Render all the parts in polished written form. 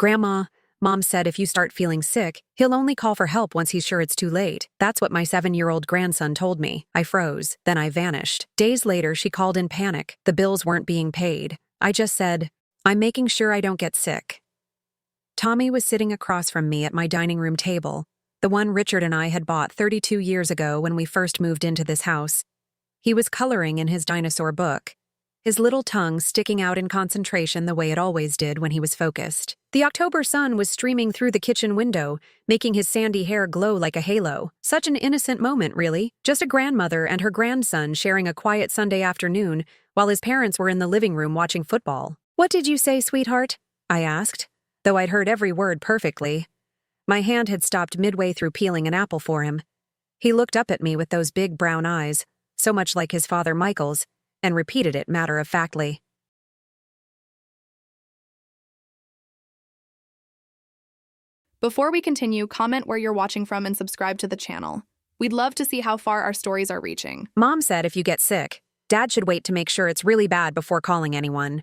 Grandma, Mom said if you start feeling sick, he'll only call for help once he's sure it's too late. That's what my 7-year-old grandson told me. I froze, then I vanished. Days later, she called in panic. The bills weren't being paid. I just said, I'm making sure I don't get sick. Tommy was sitting across from me at my dining room table, the one Richard and I had bought 32 years ago when we first moved into this house. He was coloring in his dinosaur book, his little tongue sticking out in concentration the way it always did when he was focused. The October sun was streaming through the kitchen window, making his sandy hair glow like a halo. Such an innocent moment, really. Just a grandmother and her grandson sharing a quiet Sunday afternoon while his parents were in the living room watching football. What did you say, sweetheart? I asked, though I'd heard every word perfectly. My hand had stopped midway through peeling an apple for him. He looked up at me with those big brown eyes, so much like his father Michael's, and repeated it matter-of-factly. Before we continue, comment where you're watching from and subscribe to the channel. We'd love to see how far our stories are reaching. Mom said if you get sick, Dad should wait to make sure it's really bad before calling anyone.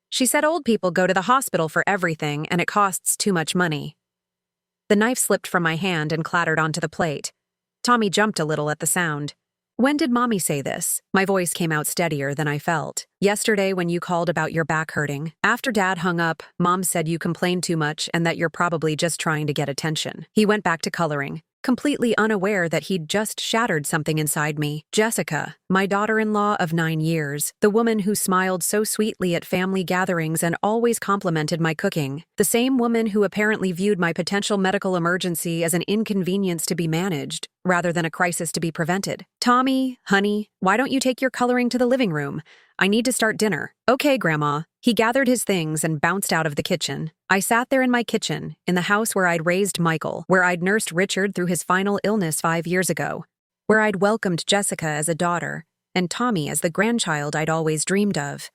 She said old people go to the hospital for everything and it costs too much money. The knife slipped from my hand and clattered onto the plate. Tommy jumped a little at the sound. When did Mommy say this? My voice came out steadier than I felt. Yesterday when you called about your back hurting. After Dad hung up, Mom said you complained too much and that you're probably just trying to get attention. He went back to coloring, completely unaware that he'd just shattered something inside me. Jessica, my daughter-in-law of 9 years, the woman who smiled so sweetly at family gatherings and always complimented my cooking, the same woman who apparently viewed my potential medical emergency as an inconvenience to be managed, rather than a crisis to be prevented. Tommy, honey, why don't you take your coloring to the living room? I need to start dinner. Okay, Grandma. He gathered his things and bounced out of the kitchen. I sat there in my kitchen, in the house where I'd raised Michael, where I'd nursed Richard through his final illness 5 years ago, where I'd welcomed Jessica as a daughter, and Tommy as the grandchild I'd always dreamed of.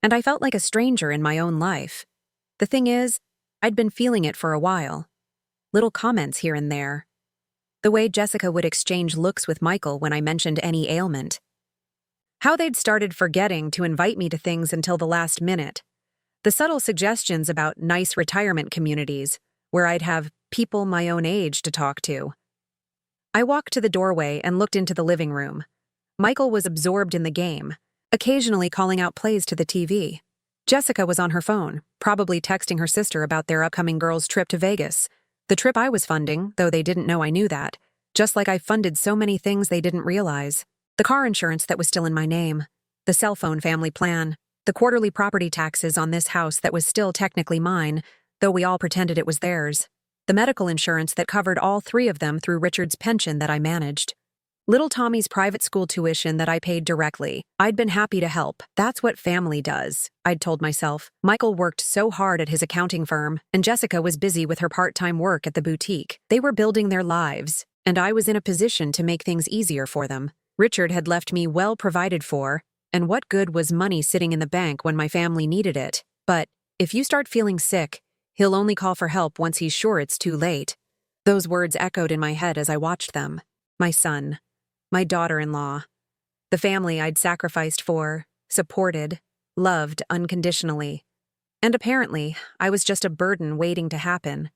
And I felt like a stranger in my own life. The thing is, I'd been feeling it for a while. Little comments here and there. The way Jessica would exchange looks with Michael when I mentioned any ailment. How they'd started forgetting to invite me to things until the last minute. The subtle suggestions about nice retirement communities, where I'd have people my own age to talk to. I walked to the doorway and looked into the living room. Michael was absorbed in the game, occasionally calling out plays to the TV. Jessica was on her phone, probably texting her sister about their upcoming girls' trip to Vegas. The trip I was funding, though they didn't know I knew that, just like I funded so many things they didn't realize. The car insurance that was still in my name, the cell phone family plan, the quarterly property taxes on this house that was still technically mine, though we all pretended it was theirs, the medical insurance that covered all 3 of them through Richard's pension that I managed. Little Tommy's private school tuition that I paid directly. I'd been happy to help. That's what family does, I'd told myself. Michael worked so hard at his accounting firm, and Jessica was busy with her part-time work at the boutique. They were building their lives, and I was in a position to make things easier for them. Richard had left me well provided for, and what good was money sitting in the bank when my family needed it? But if you start feeling sick, he'll only call for help once he's sure it's too late. Those words echoed in my head as I watched them. My son, my daughter-in-law, the family I'd sacrificed for, supported, loved unconditionally. And apparently, I was just a burden waiting to happen.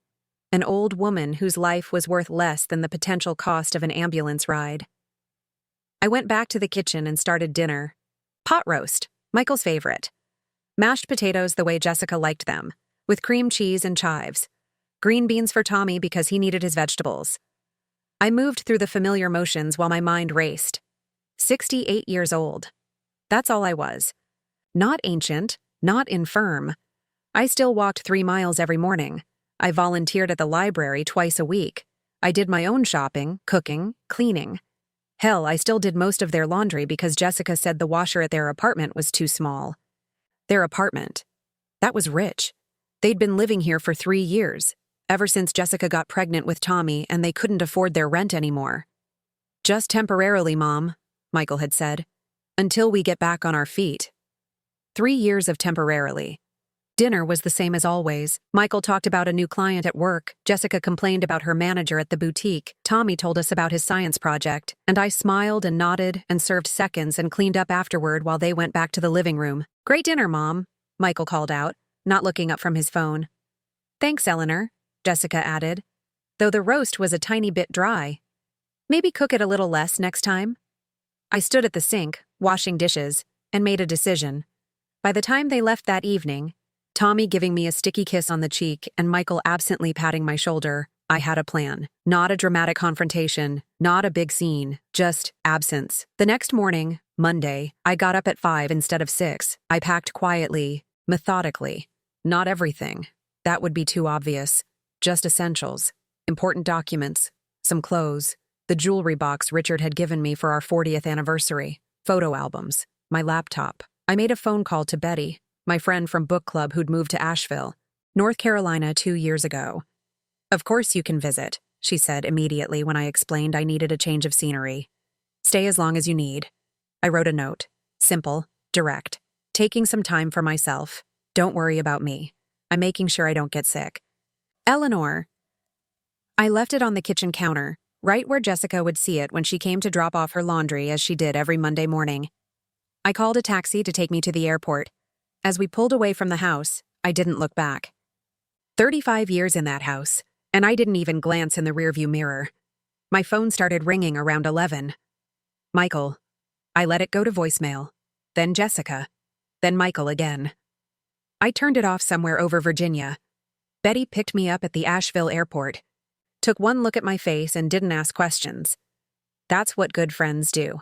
An old woman whose life was worth less than the potential cost of an ambulance ride. I went back to the kitchen and started dinner. Pot roast, Michael's favorite. Mashed potatoes the way Jessica liked them, with cream cheese and chives. Green beans for Tommy because he needed his vegetables. I moved through the familiar motions while my mind raced. 68 years old. That's all I was. Not ancient, not infirm. I still walked 3 miles every morning. I volunteered at the library twice a week. I did my own shopping, cooking, cleaning. Hell, I still did most of their laundry because Jessica said the washer at their apartment was too small. Their apartment. That was rich. They'd been living here for 3 years, ever since Jessica got pregnant with Tommy and they couldn't afford their rent anymore. Just temporarily, Mom, Michael had said, until we get back on our feet. 3 years of temporarily. Dinner was the same as always. Michael talked about a new client at work. Jessica complained about her manager at the boutique. Tommy told us about his science project, and I smiled and nodded and served seconds and cleaned up afterward while they went back to the living room. Great dinner, Mom, Michael called out, not looking up from his phone. Thanks, Eleanor, Jessica added, though the roast was a tiny bit dry. Maybe cook it a little less next time? I stood at the sink, washing dishes, and made a decision. By the time they left that evening, Tommy giving me a sticky kiss on the cheek and Michael absently patting my shoulder, I had a plan. Not a dramatic confrontation, not a big scene, just absence. The next morning, Monday, I got up at 5 instead of 6. I packed quietly, methodically. Not everything. That would be too obvious. Just essentials. Important documents. Some clothes. The jewelry box Richard had given me for our 40th anniversary. Photo albums. My laptop. I made a phone call to Betty, my friend from book club who'd moved to Asheville, North Carolina 2 years ago. Of course you can visit, she said immediately when I explained I needed a change of scenery. Stay as long as you need. I wrote a note. Simple, direct. Taking some time for myself. Don't worry about me. I'm making sure I don't get sick. Eleanor. I left it on the kitchen counter, right where Jessica would see it when she came to drop off her laundry as she did every Monday morning. I called a taxi to take me to the airport. As we pulled away from the house, I didn't look back. 35 years in that house, and I didn't even glance in the rearview mirror. My phone started ringing around 11. Michael. I let it go to voicemail. Then Jessica. Then Michael again. I turned it off somewhere over Virginia. Betty picked me up at the Asheville airport. Took one look at my face and didn't ask questions. That's what good friends do.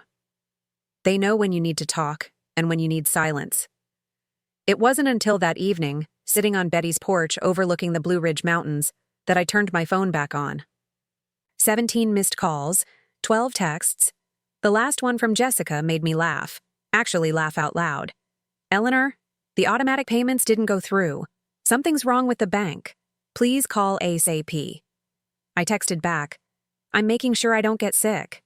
They know when you need to talk and when you need silence. It wasn't until that evening, sitting on Betty's porch overlooking the Blue Ridge Mountains, that I turned my phone back on. 17 missed calls, 12 texts. The last one from Jessica made me laugh. Actually laugh out loud. Eleanor, the automatic payments didn't go through. Something's wrong with the bank. Please call ASAP. I texted back. I'm making sure I don't get sick.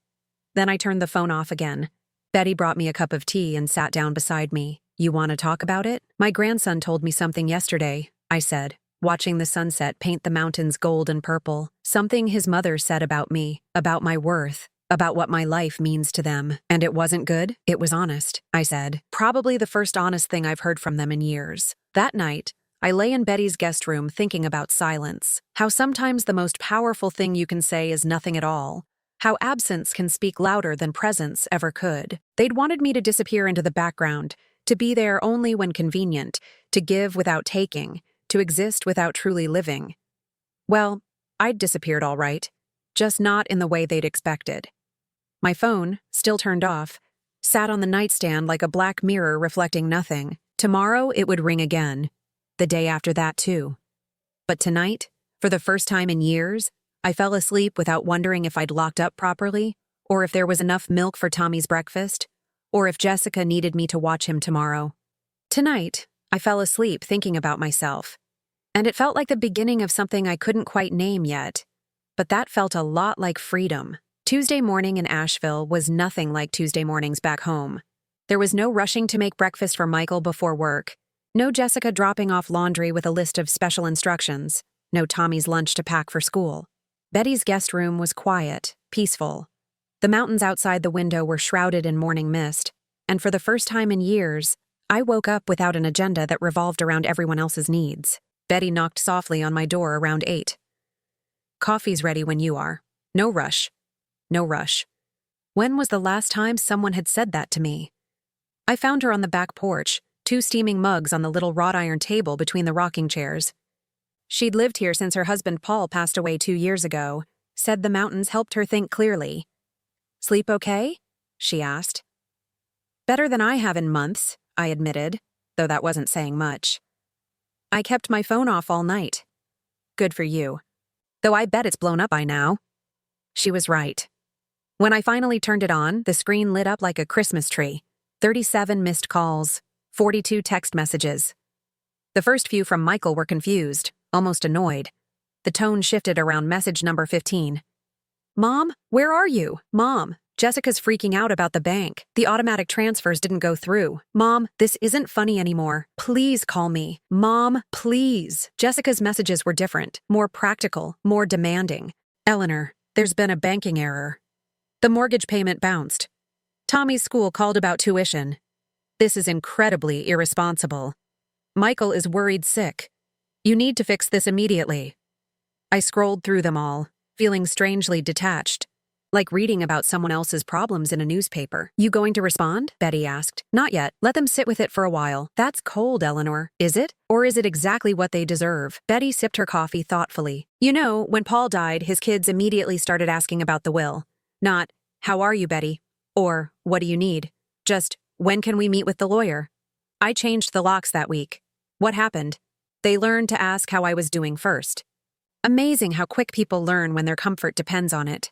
Then I turned the phone off again. Betty brought me a cup of tea and sat down beside me. You want to talk about it? My grandson told me something yesterday, I said, watching the sunset paint the mountains gold and purple. Something his mother said about me, about my worth, about what my life means to them. And it wasn't good? It was honest, I said. Probably the first honest thing I've heard from them in years. That night, I lay in Betty's guest room thinking about silence. How sometimes the most powerful thing you can say is nothing at all. How absence can speak louder than presence ever could. They'd wanted me to disappear into the background, to be there only when convenient, to give without taking, to exist without truly living. Well, I'd disappeared all right, just not in the way they'd expected. My phone, still turned off, sat on the nightstand like a black mirror reflecting nothing. Tomorrow it would ring again. The day after that too. But tonight, for the first time in years, I fell asleep without wondering if I'd locked up properly, or if there was enough milk for Tommy's breakfast, or if Jessica needed me to watch him tomorrow. Tonight, I fell asleep thinking about myself, and it felt like the beginning of something I couldn't quite name yet, but that felt a lot like freedom. Tuesday morning in Asheville was nothing like Tuesday mornings back home. There was no rushing to make breakfast for Michael before work, no Jessica dropping off laundry with a list of special instructions, no Tommy's lunch to pack for school. Betty's guest room was quiet, peaceful. The mountains outside the window were shrouded in morning mist, and for the first time in years, I woke up without an agenda that revolved around everyone else's needs. Betty knocked softly on my door around 8. Coffee's ready when you are. No rush. No rush. When was the last time someone had said that to me? I found her on the back porch, 2 steaming mugs on the little wrought iron table between the rocking chairs. She'd lived here since her husband Paul passed away 2 years ago, said the mountains helped her think clearly. Sleep okay? She asked. Better than I have in months, I admitted, though that wasn't saying much. I kept my phone off all night. Good for you. Though I bet it's blown up by now. She was right. When I finally turned it on, the screen lit up like a Christmas tree. 37 missed calls, 42 text messages. The first few from Michael were confused, almost annoyed. The tone shifted around message number 15. Mom, where are you? Mom, Jessica's freaking out about the bank. The automatic transfers didn't go through. Mom, this isn't funny anymore. Please call me. Mom, please. Jessica's messages were different, more practical, more demanding. Eleanor, there's been a banking error. The mortgage payment bounced. Tommy's school called about tuition. This is incredibly irresponsible. Michael is worried sick. You need to fix this immediately. I scrolled through them all, feeling strangely detached, like reading about someone else's problems in a newspaper. You going to respond? Betty asked. Not yet. Let them sit with it for a while. That's cold, Eleanor. Is it? Or is it exactly what they deserve? Betty sipped her coffee thoughtfully. You know, when Paul died, his kids immediately started asking about the will. Not, how are you, Betty? Or, what do you need? Just, when can we meet with the lawyer? I changed the locks that week. What happened? They learned to ask how I was doing first. Amazing how quick people learn when their comfort depends on it.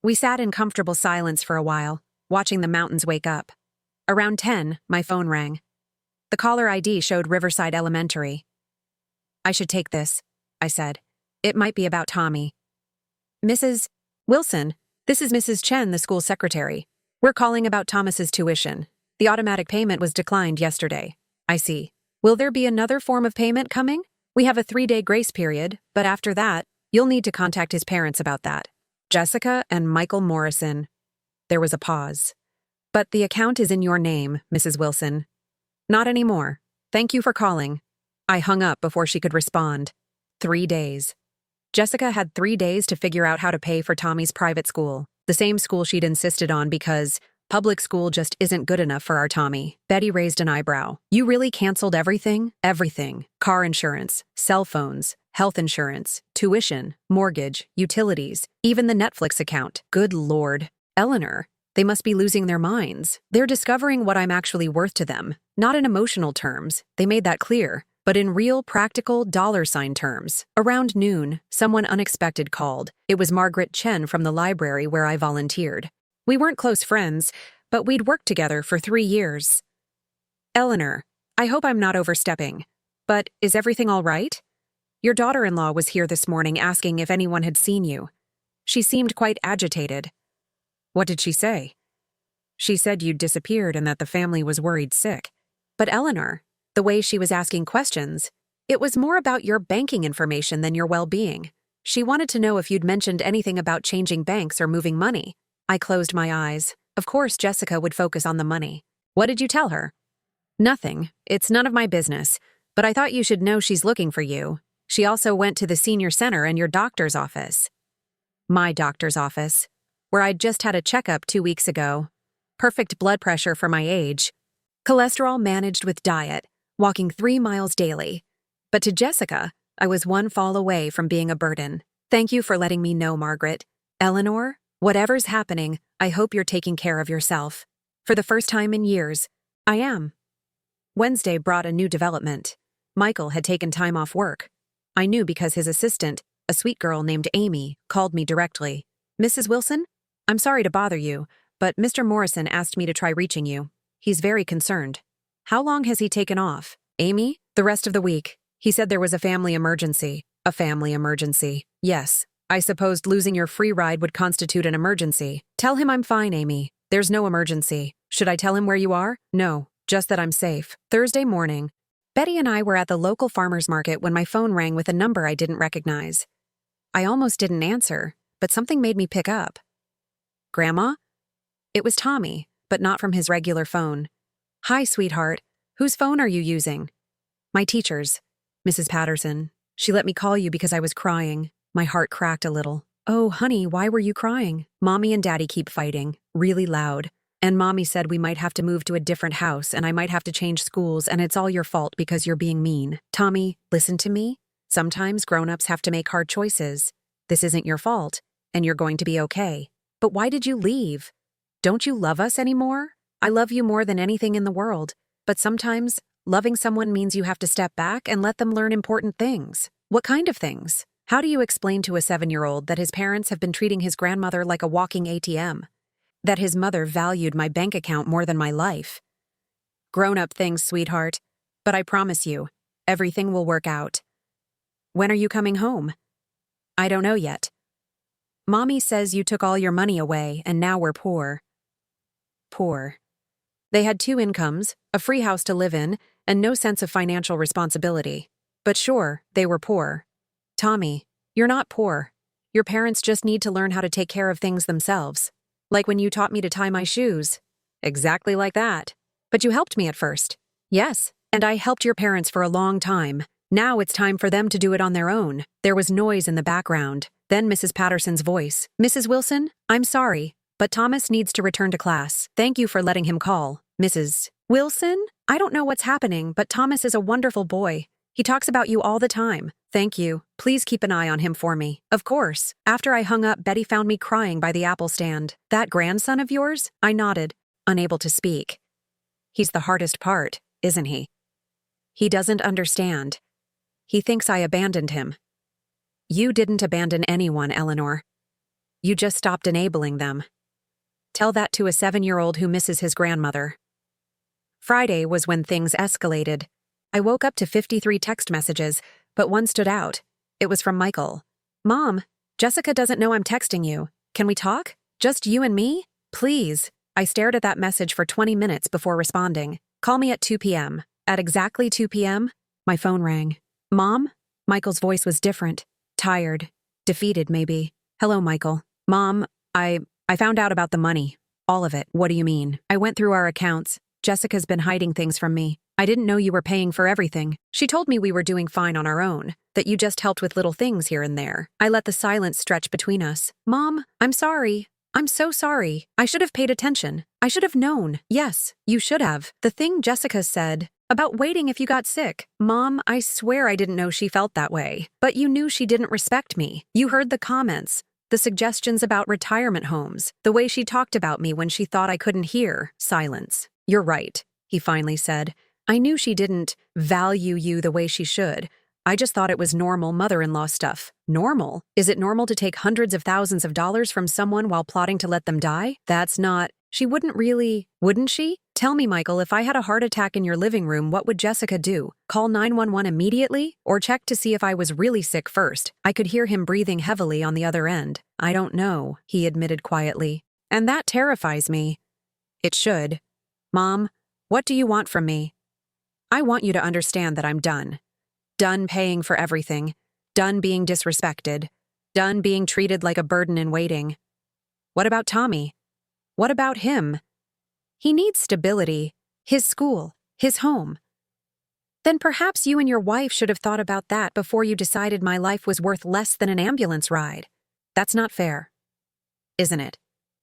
We sat in comfortable silence for a while, watching the mountains wake up. Around 10, my phone rang. The caller ID showed Riverside Elementary. I should take this, I said. It might be about Tommy. Mrs. Wilson, this is Mrs. Chen, the school secretary. We're calling about Thomas's tuition. The automatic payment was declined yesterday. I see. Will there be another form of payment coming? We have a 3-day grace period, but after that, you'll need to contact his parents about that. Jessica and Michael Morrison. There was a pause. But the account is in your name, Mrs. Wilson. Not anymore. Thank you for calling. I hung up before she could respond. 3 days. Jessica had 3 days to figure out how to pay for Tommy's private school, the same school she'd insisted on because public school just isn't good enough for our Tommy. Betty raised an eyebrow. You really canceled everything? Everything. Car insurance, cell phones, health insurance, tuition, mortgage, utilities, even the Netflix account. Good Lord. Eleanor, they must be losing their minds. They're discovering what I'm actually worth to them. Not in emotional terms, they made that clear, but in real, practical dollar-sign terms. Around noon, someone unexpected called. It was Margaret Chen from the library where I volunteered. We weren't close friends, but we'd worked together for 3 years. Eleanor, I hope I'm not overstepping, but is everything all right? Your daughter-in-law was here this morning asking if anyone had seen you. She seemed quite agitated. What did she say? She said you'd disappeared and that the family was worried sick. But Eleanor, the way she was asking questions, it was more about your banking information than your well-being. She wanted to know if you'd mentioned anything about changing banks or moving money. I closed my eyes. Of course, Jessica would focus on the money. What did you tell her? Nothing. It's none of my business. But I thought you should know she's looking for you. She also went to the senior center and your doctor's office. My doctor's office, where I'd just had a checkup 2 weeks ago. Perfect blood pressure for my age. Cholesterol managed with diet, walking 3 miles daily. But to Jessica, I was one fall away from being a burden. Thank you for letting me know, Margaret. Eleanor, whatever's happening, I hope you're taking care of yourself. For the first time in years, I am. Wednesday brought a new development. Michael had taken time off work. I knew because his assistant, a sweet girl named Amy, called me directly. Mrs. Wilson, I'm sorry to bother you, but Mr. Morrison asked me to try reaching you. He's very concerned. How long has he taken off? Amy, the rest of the week. He said there was a family emergency. A family emergency. Yes. I supposed losing your free ride would constitute an emergency. Tell him I'm fine, Amy. There's no emergency. Should I tell him where you are? No, just that I'm safe. Thursday morning. Betty and I were at the local farmer's market when my phone rang with a number I didn't recognize. I almost didn't answer, but something made me pick up. Grandma? It was Tommy, but not from his regular phone. Hi, sweetheart. Whose phone are you using? My teacher's, Mrs. Patterson. She let me call you because I was crying. My heart cracked a little. Oh, honey, why were you crying? Mommy and Daddy keep fighting, really loud. And Mommy said we might have to move to a different house and I might have to change schools and it's all your fault because you're being mean. Tommy, listen to me. Sometimes grown-ups have to make hard choices. This isn't your fault, and you're going to be okay. But why did you leave? Don't you love us anymore? I love you more than anything in the world, but sometimes loving someone means you have to step back and let them learn important things. What kind of things? How do you explain to a 7-year-old that his parents have been treating his grandmother like a walking ATM? That his mother valued my bank account more than my life? Grown-up things, sweetheart. But I promise you, everything will work out. When are you coming home? I don't know yet. Mommy says you took all your money away and now we're poor. Poor. They had 2 incomes, a free house to live in, and no sense of financial responsibility. But sure, they were poor. Tommy, you're not poor. Your parents just need to learn how to take care of things themselves. Like when you taught me to tie my shoes. Exactly like that. But you helped me at first. Yes, and I helped your parents for a long time. Now it's time for them to do it on their own. There was noise in the background. Then Mrs. Patterson's voice. Mrs. Wilson, I'm sorry, but Thomas needs to return to class. Thank you for letting him call. Mrs. Wilson? I don't know what's happening, but Thomas is a wonderful boy. He talks about you all the time. Thank you. Please keep an eye on him for me. Of course. After I hung up, Betty found me crying by the apple stand. That grandson of yours? I nodded, unable to speak. He's the hardest part, isn't he? He doesn't understand. He thinks I abandoned him. You didn't abandon anyone, Eleanor. You just stopped enabling them. Tell that to a 7-year-old who misses his grandmother. Friday was when things escalated. I woke up to 53 text messages, but one stood out. It was from Michael. Mom, Jessica doesn't know I'm texting you. Can we talk? Just you and me? Please. I stared at that message for 20 minutes before responding. Call me at 2 p.m. At exactly 2 p.m., my phone rang. Mom? Michael's voice was different. Tired. Defeated, maybe. Hello, Michael. Mom, I found out about the money. All of it. What do you mean? I went through our accounts. Jessica's been hiding things from me. I didn't know you were paying for everything. She told me we were doing fine on our own, that you just helped with little things here and there. I let the silence stretch between us. Mom, I'm sorry. I'm so sorry. I should have paid attention. I should have known. Yes, you should have. The thing Jessica said about waiting if you got sick. Mom, I swear I didn't know she felt that way. But you knew she didn't respect me. You heard the comments, the suggestions about retirement homes, the way she talked about me when she thought I couldn't hear. Silence. You're right, he finally said. I knew she didn't value you the way she should. I just thought it was normal mother-in-law stuff. Normal? Is it normal to take hundreds of thousands of dollars from someone while plotting to let them die? That's not... She wouldn't really... Wouldn't she? Tell me, Michael, if I had a heart attack in your living room, what would Jessica do? Call 911 immediately? Or check to see if I was really sick first? I could hear him breathing heavily on the other end. I don't know, he admitted quietly. And that terrifies me. It should. Mom, what do you want from me? I want you to understand that I'm done. Done paying for everything. Done being disrespected. Done being treated like a burden in waiting. What about Tommy? What about him? He needs stability, his school, his home. Then perhaps you and your wife should have thought about that before you decided my life was worth less than an ambulance ride. That's not fair, isn't it?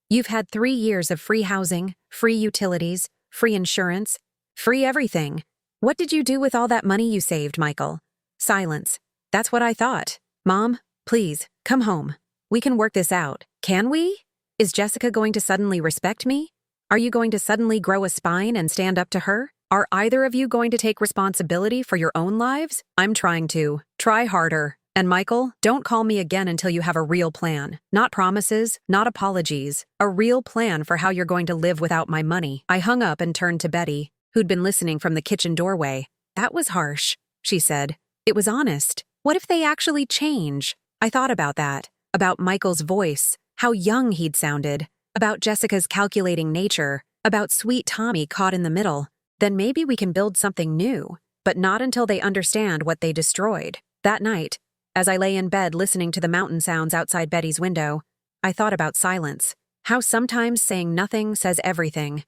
You've had 3 years of free housing, free utilities, free insurance, free everything. What did you do with all that money you saved, Michael? Silence. That's what I thought. Mom, please, come home. We can work this out. Can we? Is Jessica going to suddenly respect me? Are you going to suddenly grow a spine and stand up to her? Are either of you going to take responsibility for your own lives? I'm trying to. Try harder. And Michael, don't call me again until you have a real plan. Not promises, not apologies. A real plan for how you're going to live without my money. I hung up and turned to Betty, who'd been listening from the kitchen doorway. That was harsh, she said. It was honest. What if they actually change? I thought about that. About Michael's voice, how young he'd sounded. About Jessica's calculating nature. About sweet Tommy caught in the middle. Then maybe we can build something new. But not until they understand what they destroyed. That night, as I lay in bed listening to the mountain sounds outside Betty's window, I thought about silence. How sometimes saying nothing says everything.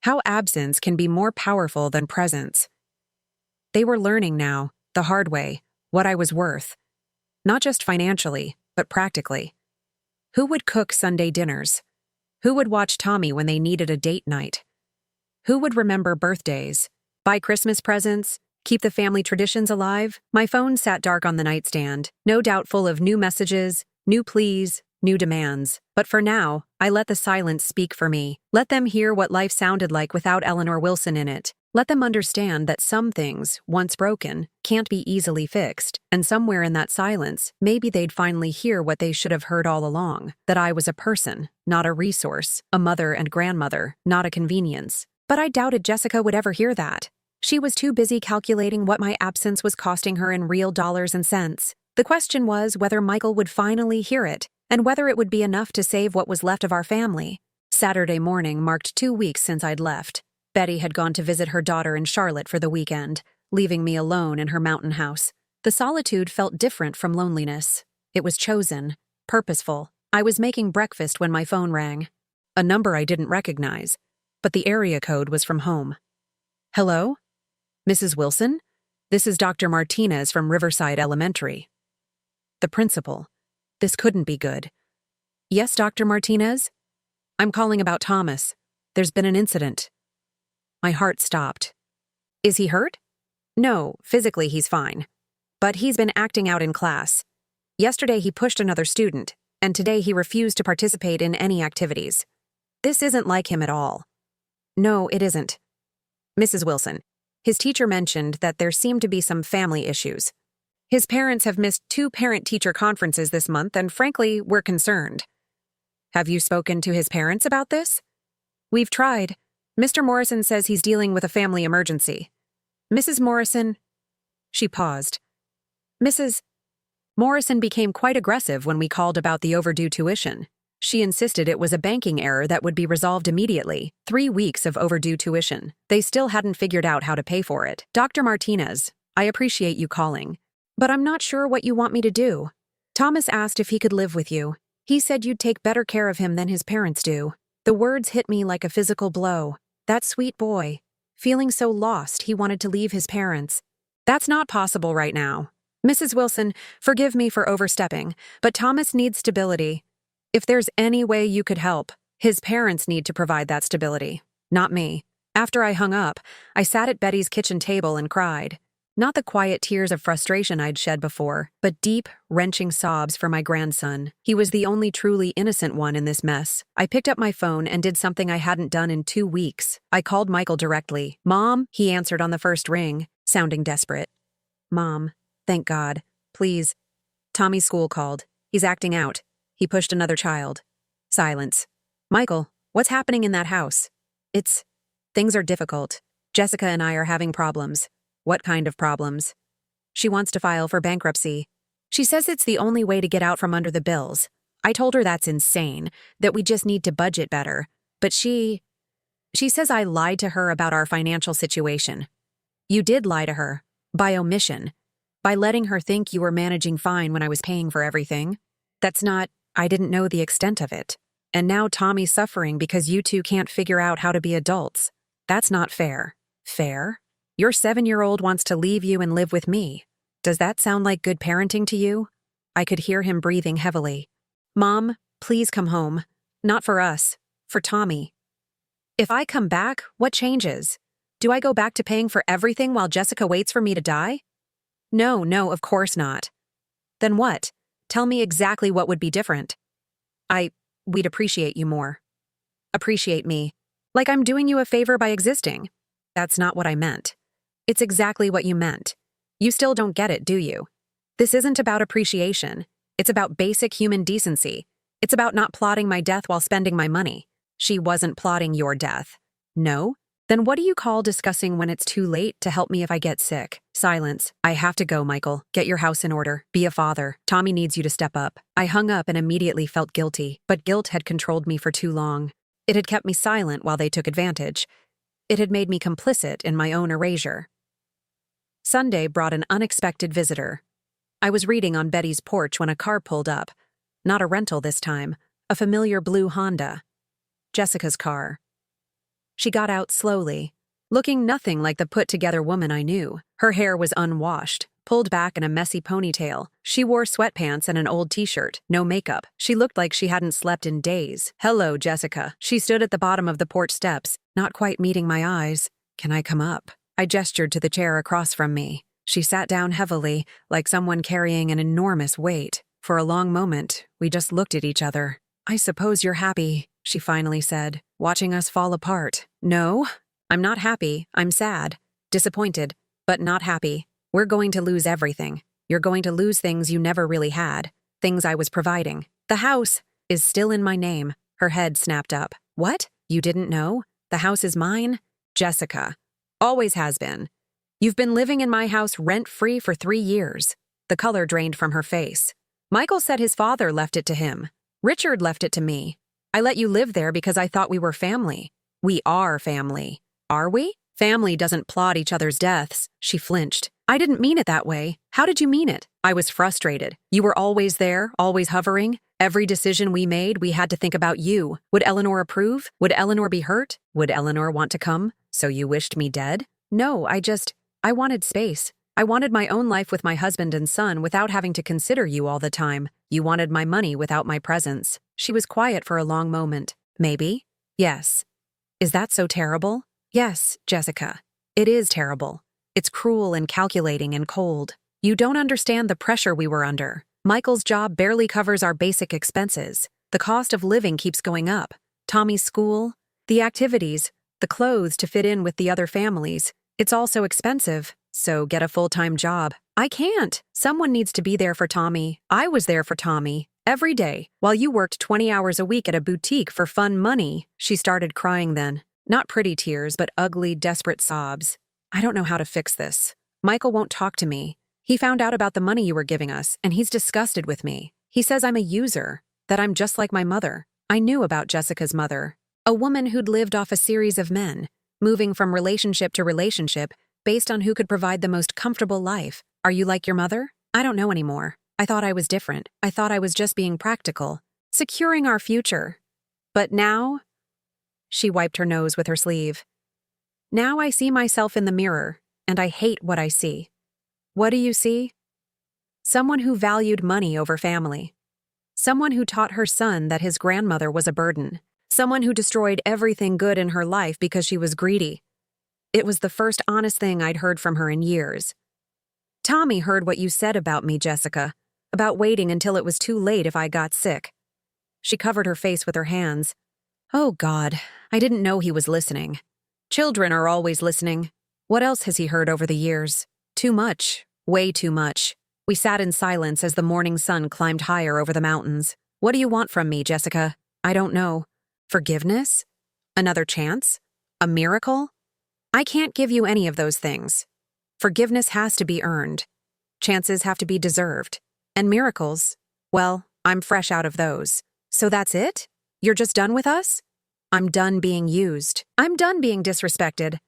How absence can be more powerful than presence. They were learning now, the hard way, what I was worth. Not just financially, but practically. Who would cook Sunday dinners? Who would watch Tommy when they needed a date night? Who would remember birthdays? Buy Christmas presents? Keep the family traditions alive? My phone sat dark on the nightstand, no doubt full of new messages, new pleas, new demands. But for now, I let the silence speak for me. Let them hear what life sounded like without Eleanor Wilson in it. Let them understand that some things, once broken, can't be easily fixed. And somewhere in that silence, maybe they'd finally hear what they should have heard all along. That I was a person, not a resource, a mother and grandmother, not a convenience. But I doubted Jessica would ever hear that. She was too busy calculating what my absence was costing her in real dollars and cents. The question was whether Michael would finally hear it, and whether it would be enough to save what was left of our family. Saturday morning marked 2 weeks since I'd left. Betty had gone to visit her daughter in Charlotte for the weekend, leaving me alone in her mountain house. The solitude felt different from loneliness. It was chosen, purposeful. I was making breakfast when my phone rang. A number I didn't recognize, but the area code was from home. Hello? Mrs. Wilson? This is Dr. Martinez from Riverside Elementary. The principal. This couldn't be good. Yes, Dr. Martinez? I'm calling about Thomas. There's been an incident. My heart stopped. Is he hurt? No, physically he's fine. But he's been acting out in class. Yesterday he pushed another student, and today he refused to participate in any activities. This isn't like him at all. No, it isn't. Mrs. Wilson, his teacher mentioned that there seemed to be some family issues. His parents have missed 2 parent-teacher conferences this month, and frankly, we're concerned. Have you spoken to his parents about this? We've tried. Mr. Morrison says he's dealing with a family emergency. Mrs. Morrison... She paused. Mrs. Morrison became quite aggressive when we called about the overdue tuition. She insisted it was a banking error that would be resolved immediately. 3 weeks of overdue tuition. They still hadn't figured out how to pay for it. Dr. Martinez, I appreciate you calling, but I'm not sure what you want me to do. Thomas asked if he could live with you. He said you'd take better care of him than his parents do. The words hit me like a physical blow. That sweet boy. Feeling so lost, he wanted to leave his parents. That's not possible right now. Mrs. Wilson, forgive me for overstepping, but Thomas needs stability. If there's any way you could help, his parents need to provide that stability, not me. After I hung up, I sat at Betty's kitchen table and cried. Not the quiet tears of frustration I'd shed before, but deep, wrenching sobs for my grandson. He was the only truly innocent one in this mess. I picked up my phone and did something I hadn't done in 2 weeks. I called Michael directly. Mom, he answered on the first ring, sounding desperate. Mom, thank God. Please. Tommy's school called. He's acting out. He pushed another child. Silence. Michael, what's happening in that house? Things are difficult. Jessica and I are having problems. What kind of problems? She wants to file for bankruptcy. She says it's the only way to get out from under the bills. I told her that's insane, that we just need to budget better. But she says I lied to her about our financial situation. You did lie to her. By omission. By letting her think you were managing fine when I was paying for everything. I didn't know the extent of it. And now Tommy's suffering because you two can't figure out how to be adults. That's not fair. Fair? Your 7-year-old wants to leave you and live with me. Does that sound like good parenting to you? I could hear him breathing heavily. Mom, please come home. Not for us. For Tommy. If I come back, what changes? Do I go back to paying for everything while Jessica waits for me to die? No, of course not. Then what? Tell me exactly what would be different. We'd appreciate you more. Appreciate me. Like I'm doing you a favor by existing. That's not what I meant. It's exactly what you meant. You still don't get it, do you? This isn't about appreciation. It's about basic human decency. It's about not plotting my death while spending my money. She wasn't plotting your death. No? Then what do you call discussing when it's too late to help me if I get sick? Silence. I have to go, Michael. Get your house in order. Be a father. Tommy needs you to step up. I hung up and immediately felt guilty, but guilt had controlled me for too long. It had kept me silent while they took advantage. It had made me complicit in my own erasure. Sunday brought an unexpected visitor. I was reading on Betty's porch when a car pulled up. Not a rental this time. A familiar blue Honda. Jessica's car. She got out slowly, looking nothing like the put-together woman I knew. Her hair was unwashed, pulled back in a messy ponytail. She wore sweatpants and an old t-shirt, no makeup. She looked like she hadn't slept in days. Hello, Jessica. She stood at the bottom of the porch steps, not quite meeting my eyes. Can I come up? I gestured to the chair across from me. She sat down heavily, like someone carrying an enormous weight. For a long moment, we just looked at each other. I suppose you're happy, she finally said, watching us fall apart. No, I'm not happy. I'm sad. Disappointed, but not happy. We're going to lose everything. You're going to lose things you never really had, things I was providing. The house is still in my name. Her head snapped up. What? You didn't know? The house is mine? Jessica. Always has been. You've been living in my house rent-free for 3 years. The color drained from her face. Michael said his father left it to him. Richard left it to me. I let you live there because I thought we were family. We are family. Are we? Family doesn't plot each other's deaths. She flinched. I didn't mean it that way. How did you mean it? I was frustrated. You were always there, always hovering. Every decision we made, we had to think about you. Would Eleanor approve? Would Eleanor be hurt? Would Eleanor want to come? So you wished me dead? No, I wanted space. I wanted my own life with my husband and son without having to consider you all the time. You wanted my money without my presence." She was quiet for a long moment. "Maybe? Yes. Is that so terrible?" "Yes, Jessica. It is terrible. It's cruel and calculating and cold. You don't understand the pressure we were under. Michael's job barely covers our basic expenses. The cost of living keeps going up. Tommy's school, the activities, the clothes to fit in with the other families. It's all so expensive. So get a full-time job." "I can't. Someone needs to be there for Tommy. I was there for Tommy. Every day, while you worked 20 hours a week at a boutique for fun money." She started crying then. Not pretty tears, but ugly, desperate sobs. "I don't know how to fix this. Michael won't talk to me. He found out about the money you were giving us, and he's disgusted with me. He says I'm a user, that I'm just like my mother." I knew about Jessica's mother. A woman who'd lived off a series of men, moving from relationship to relationship based on who could provide the most comfortable life. "Are you like your mother?" "I don't know anymore. I thought I was different. I thought I was just being practical, securing our future. But now—" She wiped her nose with her sleeve. "Now I see myself in the mirror, and I hate what I see." "What do you see?" "Someone who valued money over family. Someone who taught her son that his grandmother was a burden. Someone who destroyed everything good in her life because she was greedy." It was the first honest thing I'd heard from her in years. "Tommy heard what you said about me, Jessica, about waiting until it was too late if I got sick." She covered her face with her hands. "Oh God, I didn't know he was listening. Children are always listening. What else has he heard over the years? Too much, way too much." We sat in silence as the morning sun climbed higher over the mountains. "What do you want from me, Jessica?" "I don't know. Forgiveness? Another chance? A miracle?" "I can't give you any of those things. Forgiveness has to be earned. Chances have to be deserved. And miracles, well, I'm fresh out of those. So that's it? You're just done with us?" "I'm done being used. I'm done being disrespected.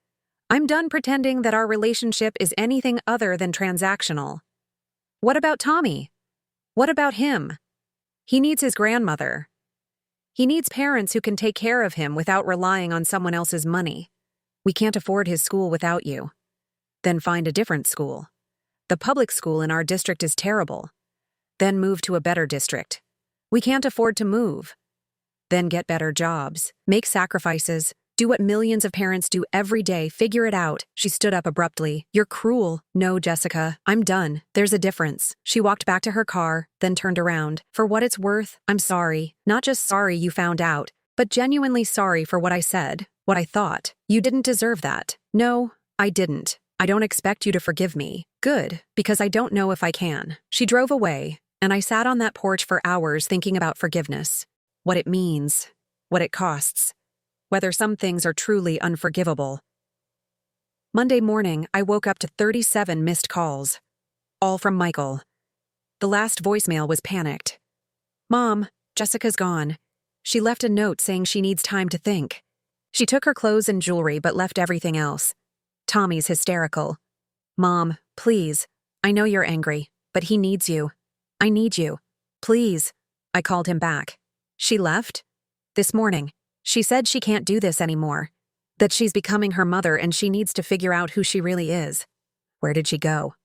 I'm done pretending that our relationship is anything other than transactional. What about Tommy? What about him? He needs his grandmother. He needs parents who can take care of him without relying on someone else's money. We can't afford his school without you. Then find a different school. The public school in our district is terrible. Then move to a better district. We can't afford to move. Then get better jobs. Make sacrifices. Do what millions of parents do every day. Figure it out." She stood up abruptly. "You're cruel." "No, Jessica, I'm done. There's a difference." She walked back to her car, then turned around. "For what it's worth, I'm sorry. Not just sorry you found out, but genuinely sorry for what I said, what I thought. You didn't deserve that." "No, I didn't. I don't expect you to forgive me." "Good, because I don't know if I can." She drove away, and I sat on that porch for hours thinking about forgiveness. What it means, what it costs. Whether some things are truly unforgivable. Monday morning, I woke up to 37 missed calls. All from Michael. The last voicemail was panicked. "Mom, Jessica's gone. She left a note saying she needs time to think. She took her clothes and jewelry but left everything else. Tommy's hysterical. Mom, please. I know you're angry, but he needs you. I need you. Please." I called him back. "She left?" "This morning. She said she can't do this anymore. That she's becoming her mother and she needs to figure out who she really is." "Where did she go?"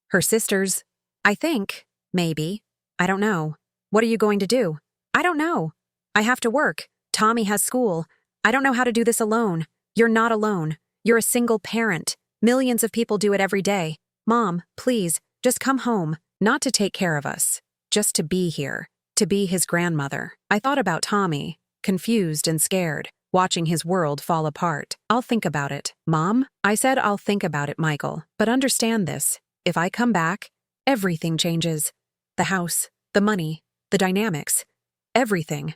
"Her sister's. I think. Maybe. I don't know." "What are you going to do?" "I don't know. I have to work. Tommy has school. I don't know how to do this alone." "You're not alone. You're a single parent. Millions of people do it every day. Mom, please, just come home. Not to take care of us. Just to be here. To be his grandmother." I thought about Tommy, confused and scared, watching his world fall apart. "I'll think about it." "Mom?" I said I'll think about it, Michael. "But understand this. If I come back, everything changes. The house, the money, the dynamics, everything."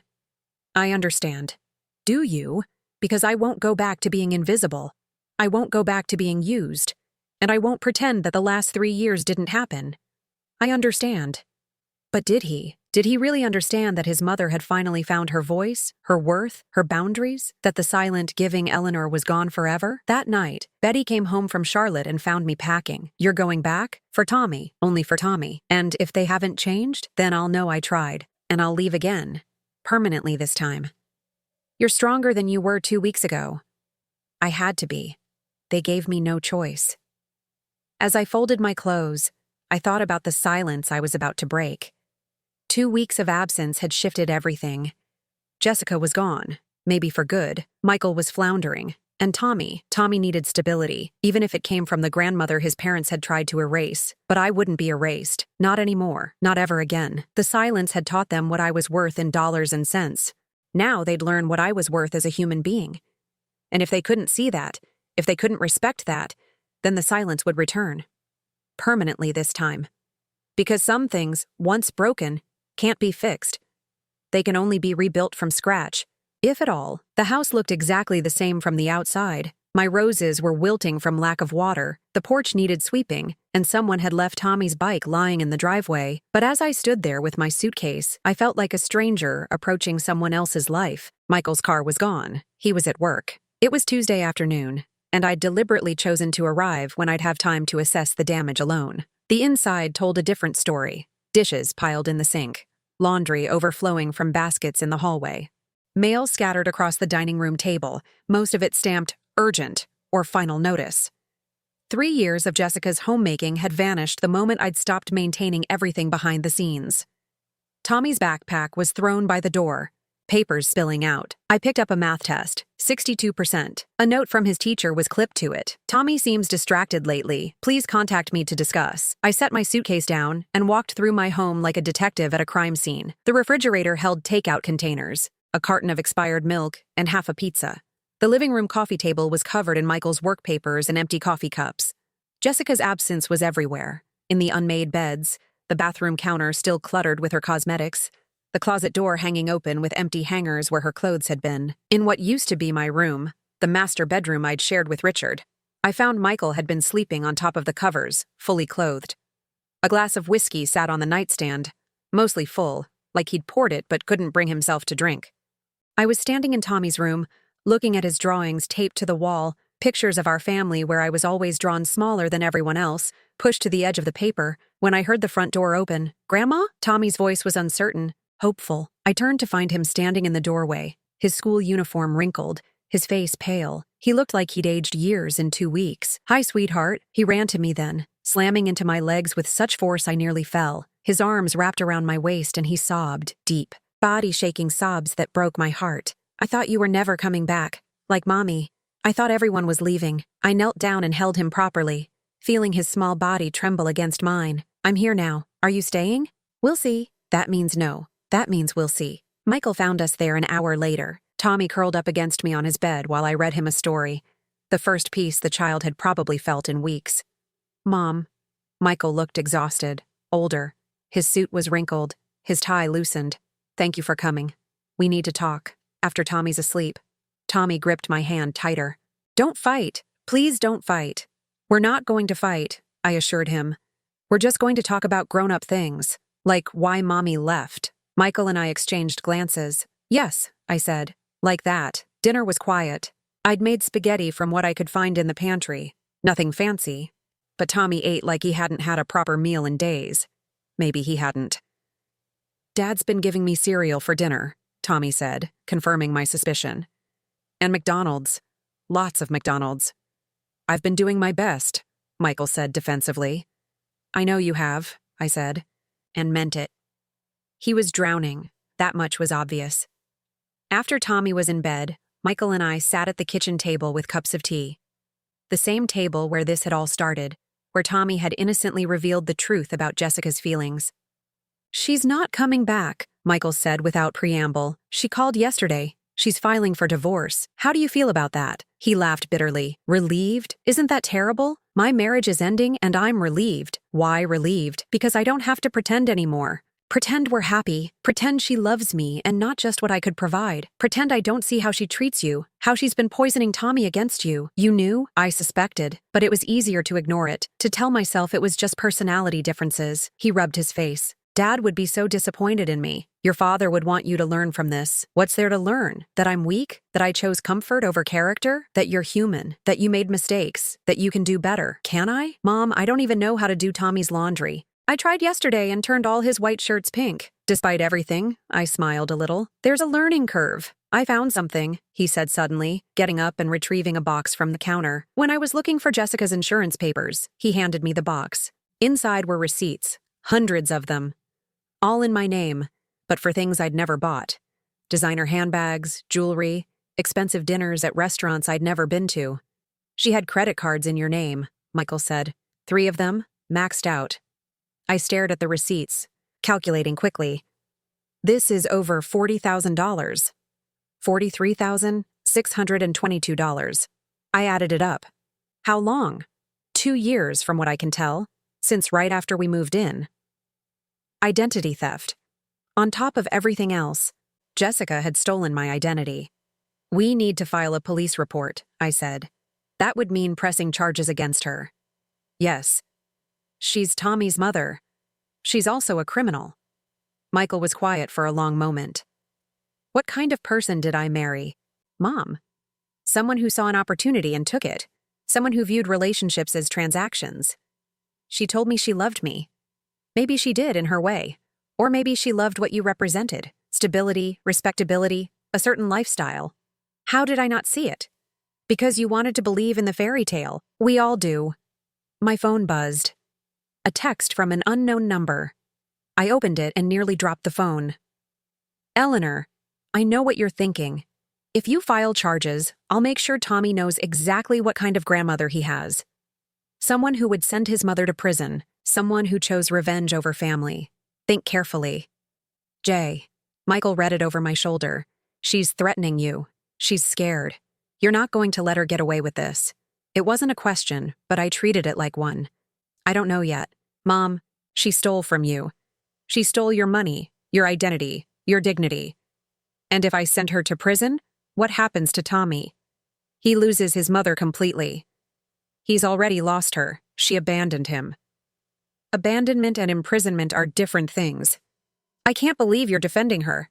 "I understand." "Do you? Because I won't go back to being invisible. I won't go back to being used. And I won't pretend that the last 3 years didn't happen." "I understand." But did he? Did he really understand that his mother had finally found her voice, her worth, her boundaries, that the silent, giving Eleanor was gone forever? That night, Betty came home from Charlotte and found me packing. "You're going back? For Tommy. Only for Tommy. And if they haven't changed, then I'll know I tried. And I'll leave again. Permanently this time." "You're stronger than you were 2 weeks ago." "I had to be. They gave me no choice." As I folded my clothes, I thought about the silence I was about to break. 2 weeks of absence had shifted everything. Jessica was gone, maybe for good. Michael was floundering. And Tommy needed stability, even if it came from the grandmother his parents had tried to erase. But I wouldn't be erased. Not anymore. Not ever again. The silence had taught them what I was worth in dollars and cents. Now they'd learn what I was worth as a human being. And if they couldn't see that, if they couldn't respect that, then the silence would return. Permanently this time. Because some things, once broken, can't be fixed. They can only be rebuilt from scratch. If at all. The house looked exactly the same from the outside. My roses were wilting from lack of water, the porch needed sweeping, and someone had left Tommy's bike lying in the driveway. But as I stood there with my suitcase, I felt like a stranger approaching someone else's life. Michael's car was gone. He was at work. It was Tuesday afternoon, and I'd deliberately chosen to arrive when I'd have time to assess the damage alone. The inside told a different story. Dishes piled in the sink. Laundry overflowing from baskets in the hallway. Mail scattered across the dining room table, most of it stamped urgent or final notice. 3 years of Jessica's homemaking had vanished the moment I'd stopped maintaining everything behind the scenes. Tommy's backpack was thrown by the door, papers spilling out. I picked up a math test, 62%. A note from his teacher was clipped to it. Tommy seems distracted lately. Please contact me to discuss. I set my suitcase down and walked through my home like a detective at a crime scene. The refrigerator held takeout containers, a carton of expired milk, and half a pizza. The living room coffee table was covered in Michael's work papers and empty coffee cups. Jessica's absence was everywhere. In the unmade beds, the bathroom counter still cluttered with her cosmetics, the closet door hanging open with empty hangers where her clothes had been. In what used to be my room, the master bedroom I'd shared with Richard, I found Michael had been sleeping on top of the covers, fully clothed. A glass of whiskey sat on the nightstand, mostly full, like he'd poured it but couldn't bring himself to drink. I was standing in Tommy's room, looking at his drawings taped to the wall, pictures of our family where I was always drawn smaller than everyone else, pushed to the edge of the paper, when I heard the front door open. "Grandma?" Tommy's voice was uncertain, hopeful. I turned to find him standing in the doorway, his school uniform wrinkled, his face pale. He looked like he'd aged years in 2 weeks. "Hi, sweetheart." He ran to me then, slamming into my legs with such force I nearly fell. His arms wrapped around my waist and he sobbed, deep, body-shaking sobs that broke my heart. "I thought you were never coming back. Like Mommy. I thought everyone was leaving." I knelt down and held him properly, feeling his small body tremble against mine. "I'm here now. Are you staying?" "We'll see." That means no. That means we'll see. Michael found us there an hour later. Tommy curled up against me on his bed while I read him a story, the first piece the child had probably felt in weeks. "Mom." Michael looked exhausted, older. His suit was wrinkled, his tie loosened. "Thank you for coming. We need to talk. After Tommy's asleep." Tommy gripped my hand tighter. "Don't fight. Please don't fight." "We're not going to fight," I assured him. "We're just going to talk about grown-up things, like why Mommy left." Michael and I exchanged glances. "Yes," I said. "Like that." Dinner was quiet. I'd made spaghetti from what I could find in the pantry. Nothing fancy. But Tommy ate like he hadn't had a proper meal in days. Maybe he hadn't. "Dad's been giving me cereal for dinner," Tommy said, confirming my suspicion. "And McDonald's. Lots of McDonald's." "I've been doing my best," Michael said defensively. "I know you have," I said, and meant it. He was drowning. That much was obvious. After Tommy was in bed, Michael and I sat at the kitchen table with cups of tea. The same table where this had all started, where Tommy had innocently revealed the truth about Jessica's feelings. "She's not coming back," Michael said without preamble. "She called yesterday. She's filing for divorce. How do you feel about that?" He laughed bitterly. "Relieved? Isn't that terrible? My marriage is ending and I'm relieved." "Why relieved?" "Because I don't have to pretend anymore. Pretend we're happy. Pretend she loves me and not just what I could provide. Pretend I don't see how she treats you, how she's been poisoning Tommy against you. You knew?" I suspected, but it was easier to ignore it, to tell myself it was just personality differences. He rubbed his face. "Dad would be so disappointed in me. Your father would want you to learn from this." "What's there to learn? That I'm weak? That I chose comfort over character? That you're human? That you made mistakes? That you can do better? Can I? Mom, I don't even know how to do Tommy's laundry." I tried yesterday and turned all his white shirts pink. Despite everything, I smiled a little. There's a learning curve. I found something, he said suddenly, getting up and retrieving a box from the counter. When I was looking for Jessica's insurance papers, he handed me the box. Inside were receipts, hundreds of them. All in my name, but for things I'd never bought. Designer handbags, jewelry, expensive dinners at restaurants I'd never been to. She had credit cards in your name, Michael said. 3 of them, maxed out. I stared at the receipts, calculating quickly. This is over $40,000. $43,622. I added it up. How long? 2 years, from what I can tell, since right after we moved in. Identity theft. On top of everything else, Jessica had stolen my identity. We need to file a police report, I said. That would mean pressing charges against her. Yes. She's Tommy's mother. She's also a criminal. Michael was quiet for a long moment. What kind of person did I marry? Mom. Someone who saw an opportunity and took it. Someone who viewed relationships as transactions. She told me she loved me. Maybe she did in her way. Or maybe she loved what you represented. Stability, respectability, a certain lifestyle. How did I not see it? Because you wanted to believe in the fairy tale. We all do. My phone buzzed. A text from an unknown number. I opened it and nearly dropped the phone. Eleanor, I know what you're thinking. If you file charges, I'll make sure Tommy knows exactly what kind of grandmother he has. Someone who would send his mother to prison. Someone who chose revenge over family. Think carefully. Jay. Michael read it over my shoulder. She's threatening you. She's scared. You're not going to let her get away with this. It wasn't a question, but I treated it like one. I don't know yet. Mom, she stole from you. She stole your money, your identity, your dignity. And if I send her to prison, what happens to Tommy? He loses his mother completely. He's already lost her. She abandoned him. Abandonment and imprisonment are different things. I can't believe you're defending her.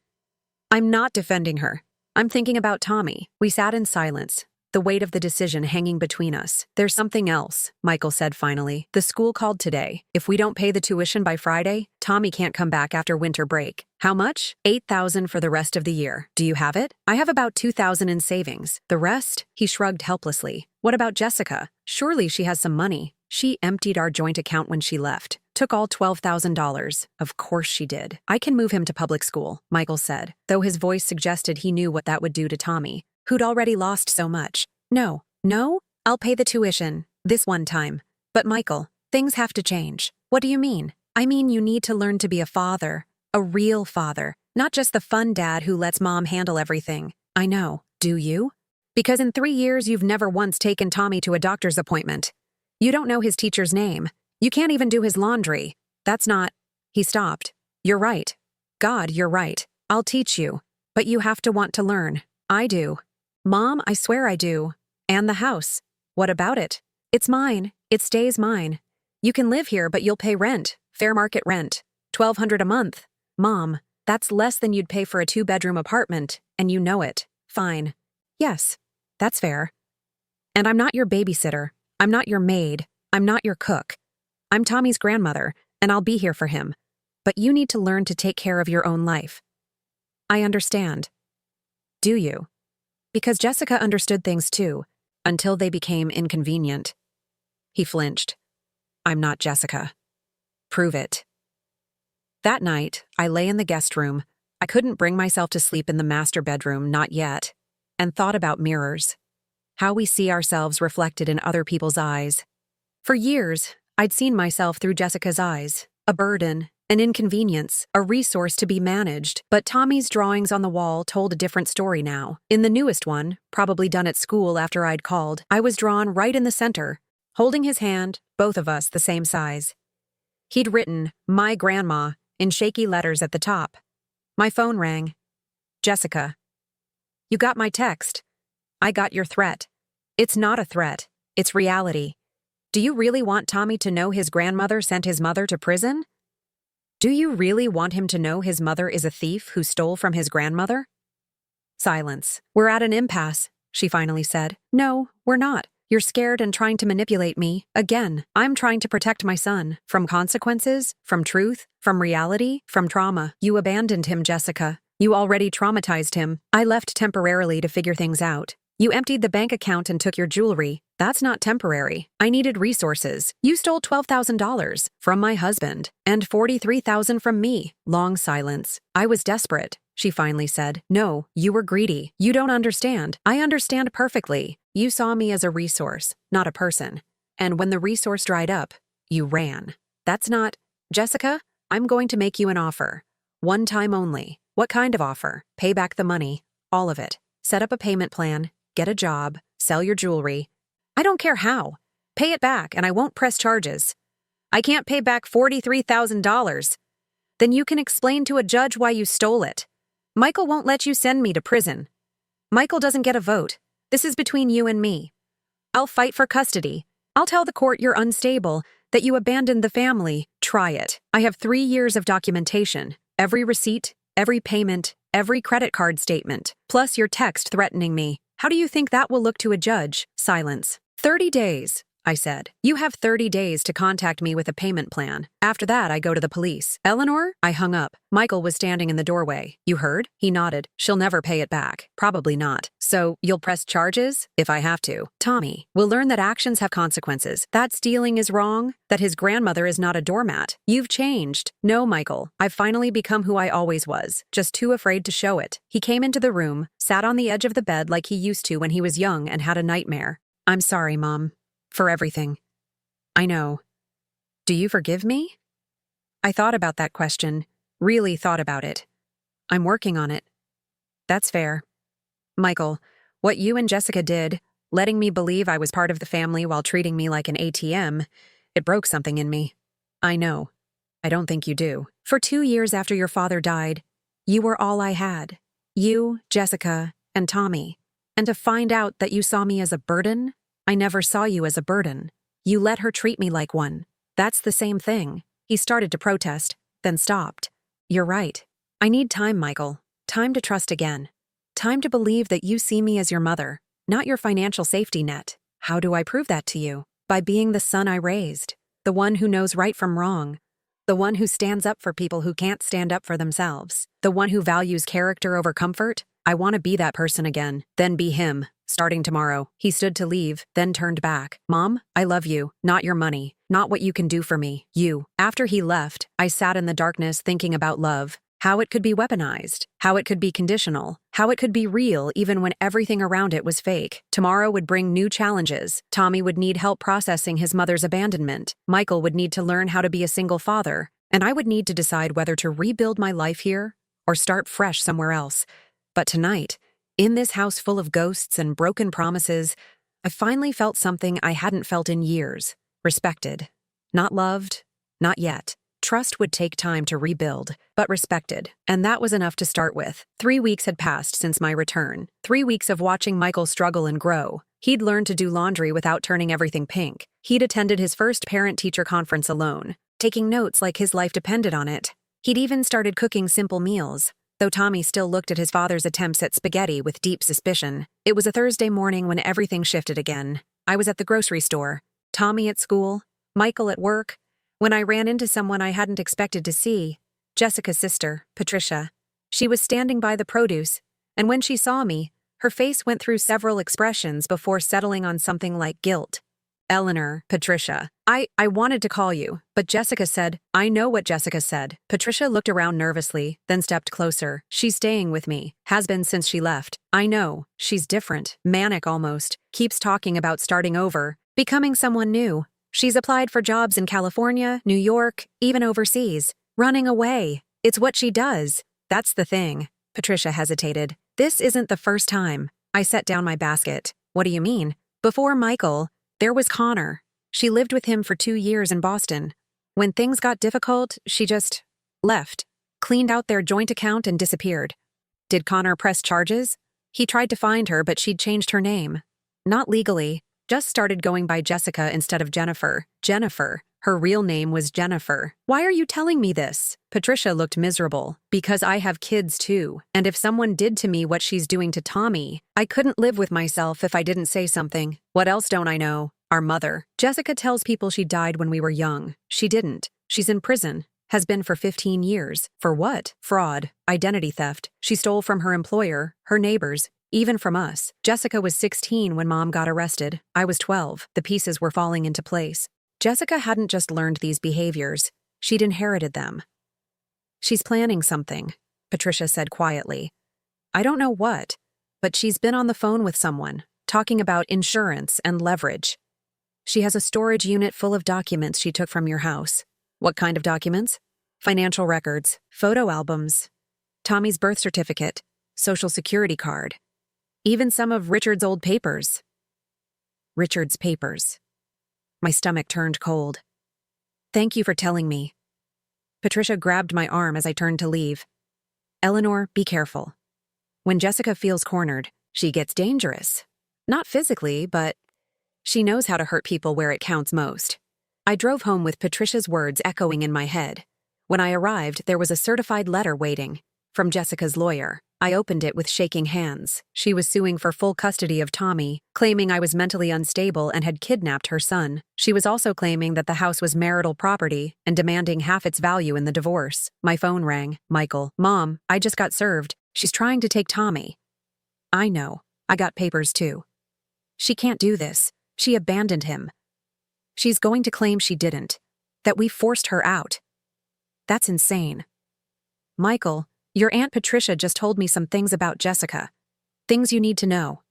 I'm not defending her. I'm thinking about Tommy. We sat in silence, the weight of the decision hanging between us. There's something else, Michael said finally. The school called today. If we don't pay the tuition by Friday, Tommy can't come back after winter break. How much? $8,000 for the rest of the year. Do you have it? I have about $2,000 in savings. The rest? He shrugged helplessly. What about Jessica? Surely she has some money. She emptied our joint account when she left. Took all $12,000. Of course she did. I can move him to public school, Michael said, though his voice suggested he knew what that would do to Tommy, who'd already lost so much. No, I'll pay the tuition, this one time. But Michael, things have to change. What do you mean? I mean you need to learn to be a father, a real father, not just the fun dad who lets mom handle everything. I know. Do you? Because in 3 years you've never once taken Tommy to a doctor's appointment. You don't know his teacher's name. You can't even do his laundry. That's not... He stopped. You're right. God, you're right. I'll teach you. But you have to want to learn. I do. Mom, I swear I do. And the house. What about it? It's mine. It stays mine. You can live here, but you'll pay rent. Fair market rent. $1,200 a month. Mom, that's less than you'd pay for a 2-bedroom apartment, and you know it. Fine. Yes, that's fair. And I'm not your babysitter. I'm not your maid. I'm not your cook. I'm Tommy's grandmother, and I'll be here for him. But you need to learn to take care of your own life. I understand. Do you? Because Jessica understood things too, until they became inconvenient. He flinched. I'm not Jessica. Prove it. That night, I lay in the guest room. I couldn't bring myself to sleep in the master bedroom, not yet, and thought about mirrors. How we see ourselves reflected in other people's eyes. For years, I'd seen myself through Jessica's eyes, a burden, an inconvenience, a resource to be managed. But Tommy's drawings on the wall told a different story now. In the newest one, probably done at school after I'd called, I was drawn right in the center, holding his hand, both of us the same size. He'd written, "My grandma," in shaky letters at the top. My phone rang. Jessica. You got my text. I got your threat. It's not a threat. It's reality. Do you really want Tommy to know his grandmother sent his mother to prison? Do you really want him to know his mother is a thief who stole from his grandmother? Silence. We're at an impasse, she finally said. No, we're not. You're scared and trying to manipulate me. Again, I'm trying to protect my son. From consequences, from truth, from reality, from trauma. You abandoned him, Jessica. You already traumatized him. I left temporarily to figure things out. You emptied the bank account and took your jewelry. That's not temporary. I needed resources. You stole $12,000 from my husband and $43,000 from me. Long silence. I was desperate, she finally said. No, you were greedy. You don't understand. I understand perfectly. You saw me as a resource, not a person. And when the resource dried up, you ran. That's not... Jessica, I'm going to make you an offer. One time only. What kind of offer? Pay back the money. All of it. Set up a payment plan. Get a job, sell your jewelry. I don't care how. Pay it back and I won't press charges. I can't pay back $43,000. Then you can explain to a judge why you stole it. Michael won't let you send me to prison. Michael doesn't get a vote. This is between you and me. I'll fight for custody. I'll tell the court you're unstable, that you abandoned the family. Try it. I have 3 years of documentation. Every receipt, every payment, every credit card statement, plus your text threatening me. How do you think that will look to a judge? Silence. 30 days, I said. You have 30 days to contact me with a payment plan. After that, I go to the police. Eleanor? I hung up. Michael was standing in the doorway. You heard? He nodded. She'll never pay it back. Probably not. So, you'll press charges? If I have to. Tommy will learn that actions have consequences. That stealing is wrong. That his grandmother is not a doormat. You've changed. No, Michael. I've finally become who I always was. Just too afraid to show it. He came into the room, sat on the edge of the bed like he used to when he was young and had a nightmare. I'm sorry, Mom. For everything. I know. Do you forgive me? I thought about that question. Really thought about it. I'm working on it. That's fair. Michael, what you and Jessica did, letting me believe I was part of the family while treating me like an ATM, it broke something in me. I know. I don't think you do. For 2 years after your father died, you were all I had. You, Jessica, and Tommy. And to find out that you saw me as a burden, I never saw you as a burden. You let her treat me like one. That's the same thing. He started to protest, then stopped. You're right. I need time, Michael. Time to trust again. Time to believe that you see me as your mother, not your financial safety net. How do I prove that to you? By being the son I raised, the one who knows right from wrong, the one who stands up for people who can't stand up for themselves, the one who values character over comfort. I want to be that person again, then be him. Starting tomorrow. He stood to leave, then turned back. Mom, I love you, not your money, not what you can do for me, you. After he left, I sat in the darkness thinking about love, how it could be weaponized, how it could be conditional, how it could be real even when everything around it was fake. Tomorrow would bring new challenges. Tommy would need help processing his mother's abandonment. Michael would need to learn how to be a single father, and I would need to decide whether to rebuild my life here or start fresh somewhere else. But tonight, in this house full of ghosts and broken promises, I finally felt something I hadn't felt in years. Respected. Not loved. Not yet. Trust would take time to rebuild, but respected. And that was enough to start with. 3 weeks had passed since my return. 3 weeks of watching Michael struggle and grow. He'd learned to do laundry without turning everything pink. He'd attended his first parent-teacher conference alone, taking notes like his life depended on it. He'd even started cooking simple meals. Though Tommy still looked at his father's attempts at spaghetti with deep suspicion. It was a Thursday morning when everything shifted again. I was at the grocery store, Tommy at school, Michael at work, when I ran into someone I hadn't expected to see, Jessica's sister, Patricia. She was standing by the produce, and when she saw me, her face went through several expressions before settling on something like guilt. Eleanor, Patricia. I wanted to call you, but Jessica said, I know what Jessica said. Patricia looked around nervously, then stepped closer. She's staying with me. Has been since she left. I know. She's different. Manic almost. Keeps talking about starting over. Becoming someone new. She's applied for jobs in California, New York, even overseas. Running away. It's what she does. That's the thing. Patricia hesitated. This isn't the first time. I set down my basket. What do you mean? Before Michael, there was Connor. She lived with him for 2 years in Boston. When things got difficult, she just left, cleaned out their joint account and disappeared. Did Connor press charges? He tried to find her, but she'd changed her name. Not legally, just started going by Jessica instead of Jennifer. Jennifer. Her real name was Jennifer. Why are you telling me this? Patricia looked miserable. Because I have kids too. And if someone did to me what she's doing to Tommy, I couldn't live with myself if I didn't say something. What else don't I know? Our mother. Jessica tells people she died when we were young. She didn't. She's in prison. Has been for 15 years. For what? Fraud. Identity theft. She stole from her employer, her neighbors, even from us. Jessica was 16 when Mom got arrested. I was 12. The pieces were falling into place. Jessica hadn't just learned these behaviors. She'd inherited them. She's planning something, Patricia said quietly. I don't know what, but she's been on the phone with someone, talking about insurance and leverage. She has a storage unit full of documents she took from your house. What kind of documents? Financial records, photo albums, Tommy's birth certificate, social security card, even some of Richard's old papers. Richard's papers. My stomach turned cold. Thank you for telling me. Patricia grabbed my arm as I turned to leave. Eleanor, be careful. When Jessica feels cornered, she gets dangerous. Not physically, but she knows how to hurt people where it counts most. I drove home with Patricia's words echoing in my head. When I arrived, there was a certified letter waiting, from Jessica's lawyer. I opened it with shaking hands. She was suing for full custody of Tommy, claiming I was mentally unstable and had kidnapped her son. She was also claiming that the house was marital property and demanding half its value in the divorce. My phone rang. Michael, Mom, I just got served. She's trying to take Tommy. I know. I got papers too. She can't do this. She abandoned him. She's going to claim she didn't, that we forced her out. That's insane. Michael, your Aunt Patricia just told me some things about Jessica. Things you need to know.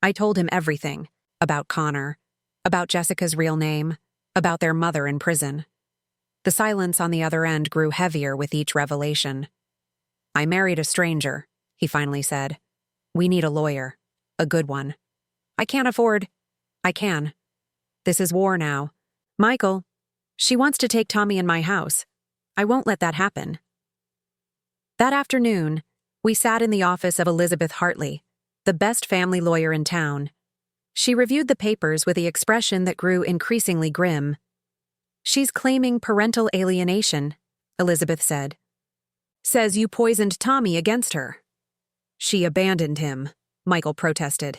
I told him everything. About Connor. About Jessica's real name. About their mother in prison. The silence on the other end grew heavier with each revelation. I married a stranger, he finally said. We need a lawyer. A good one. I can't afford. I can. This is war now. Michael, she wants to take Tommy in my house. I won't let that happen. That afternoon, we sat in the office of Elizabeth Hartley, the best family lawyer in town. She reviewed the papers with the expression that grew increasingly grim. She's claiming parental alienation, Elizabeth said. Says you poisoned Tommy against her. She abandoned him, Michael protested.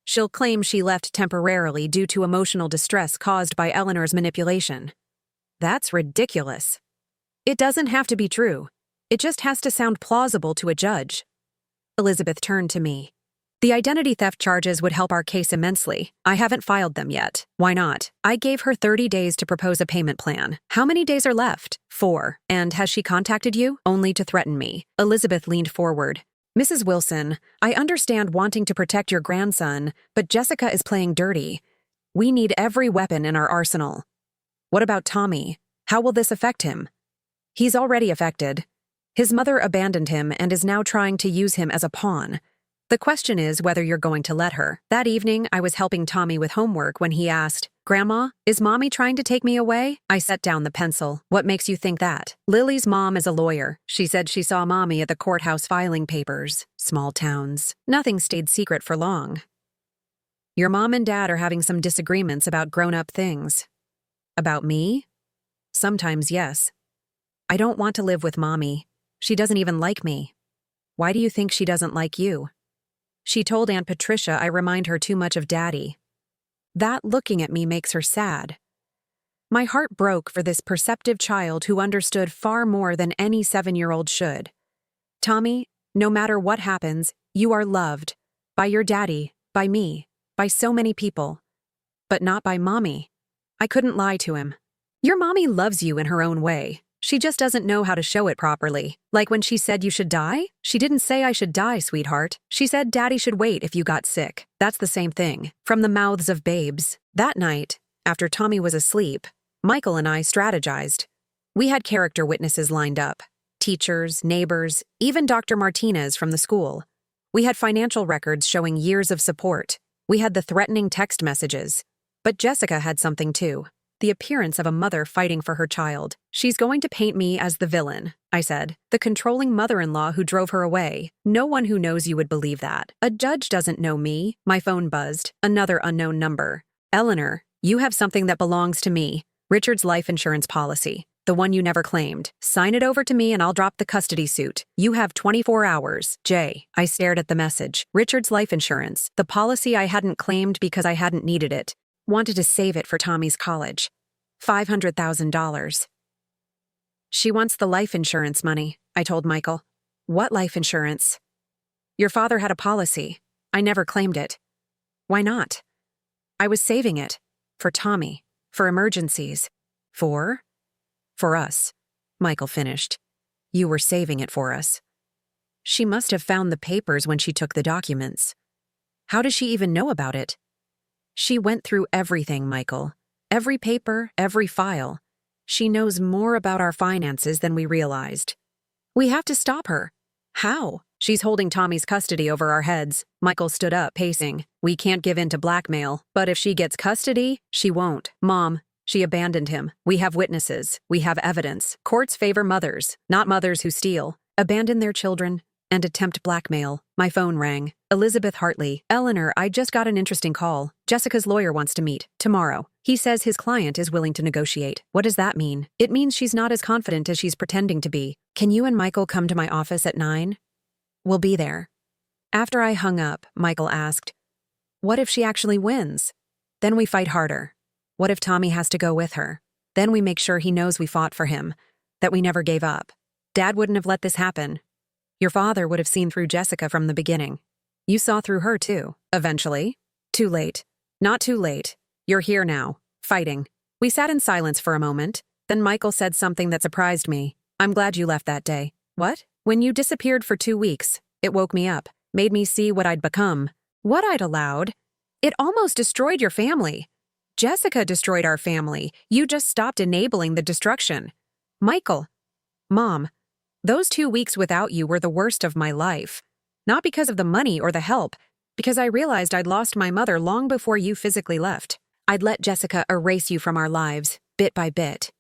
She'll claim she left temporarily due to emotional distress caused by Eleanor's manipulation. That's ridiculous. It doesn't have to be true. It just has to sound plausible to a judge. Elizabeth turned to me. The identity theft charges would help our case immensely. I haven't filed them yet. Why not? I gave her 30 days to propose a payment plan. How many days are left? 4. And has she contacted you? Only to threaten me. Elizabeth leaned forward. Mrs. Wilson, I understand wanting to protect your grandson, but Jessica is playing dirty. We need every weapon in our arsenal. What about Tommy? How will this affect him? He's already affected. His mother abandoned him and is now trying to use him as a pawn. The question is whether you're going to let her. That evening, I was helping Tommy with homework when he asked, Grandma, is Mommy trying to take me away? I set down the pencil. What makes you think that? Lily's mom is a lawyer. She said she saw Mommy at the courthouse filing papers. Small towns. Nothing stayed secret for long. Your mom and dad are having some disagreements about grown-up things. About me? Sometimes, yes. I don't want to live with Mommy. She doesn't even like me. Why do you think she doesn't like you? She told Aunt Patricia I remind her too much of Daddy. That looking at me makes her sad. My heart broke for this perceptive child who understood far more than any 7-year-old should. Tommy, no matter what happens, you are loved. By your daddy, by me, by so many people. But not by Mommy. I couldn't lie to him. Your Mommy loves you in her own way. She just doesn't know how to show it properly. Like when she said you should die? She didn't say I should die, sweetheart. She said Daddy should wait if you got sick. That's the same thing. From the mouths of babes. That night, after Tommy was asleep, Michael and I strategized. We had character witnesses lined up. Teachers, neighbors, even Dr. Martinez from the school. We had financial records showing years of support. We had the threatening text messages. But Jessica had something too. The appearance of a mother fighting for her child. She's going to paint me as the villain, I said. The controlling mother-in-law who drove her away. No one who knows you would believe that. A judge doesn't know me. My phone buzzed. Another unknown number. Eleanor, you have something that belongs to me. Richard's life insurance policy. The one you never claimed. Sign it over to me and I'll drop the custody suit. You have 24 hours. Jay. I stared at the message. Richard's life insurance. The policy I hadn't claimed because I hadn't needed it. Wanted to save it for Tommy's college. $500,000. She wants the life insurance money, I told Michael. What life insurance? Your father had a policy. I never claimed it. Why not? I was saving it. For Tommy. For emergencies. For us. Michael finished. You were saving it for us. She must have found the papers when she took the documents. How does she even know about it? She went through everything, Michael. Every paper, every file. She knows more about our finances than we realized. We have to stop her. How? She's holding Tommy's custody over our heads. Michael stood up, pacing. We can't give in to blackmail, but if she gets custody, she won't. Mom, she abandoned him. We have witnesses. We have evidence. Courts favor mothers, not mothers who steal, abandon their children, and attempt blackmail. My phone rang. Elizabeth Hartley. Eleanor, I just got an interesting call. Jessica's lawyer wants to meet. Tomorrow. He says his client is willing to negotiate. What does that mean? It means she's not as confident as she's pretending to be. Can you and Michael come to my office at 9? We'll be there. After I hung up, Michael asked, what if she actually wins? Then we fight harder. What if Tommy has to go with her? Then we make sure he knows we fought for him, that we never gave up. Dad wouldn't have let this happen. Your father would have seen through Jessica from the beginning. You saw through her too, eventually. Too late. Not too late. You're here now, fighting. We sat in silence for a moment, then Michael said something that surprised me. I'm glad you left that day. What? When you disappeared for 2 weeks, it woke me up, made me see what I'd become, what I'd allowed. It almost destroyed your family. Jessica destroyed our family. You just stopped enabling the destruction. Michael. Mom. Those 2 weeks without you were the worst of my life. Not because of the money or the help, because I realized I'd lost my mother long before you physically left. I'd let Jessica erase you from our lives, bit by bit.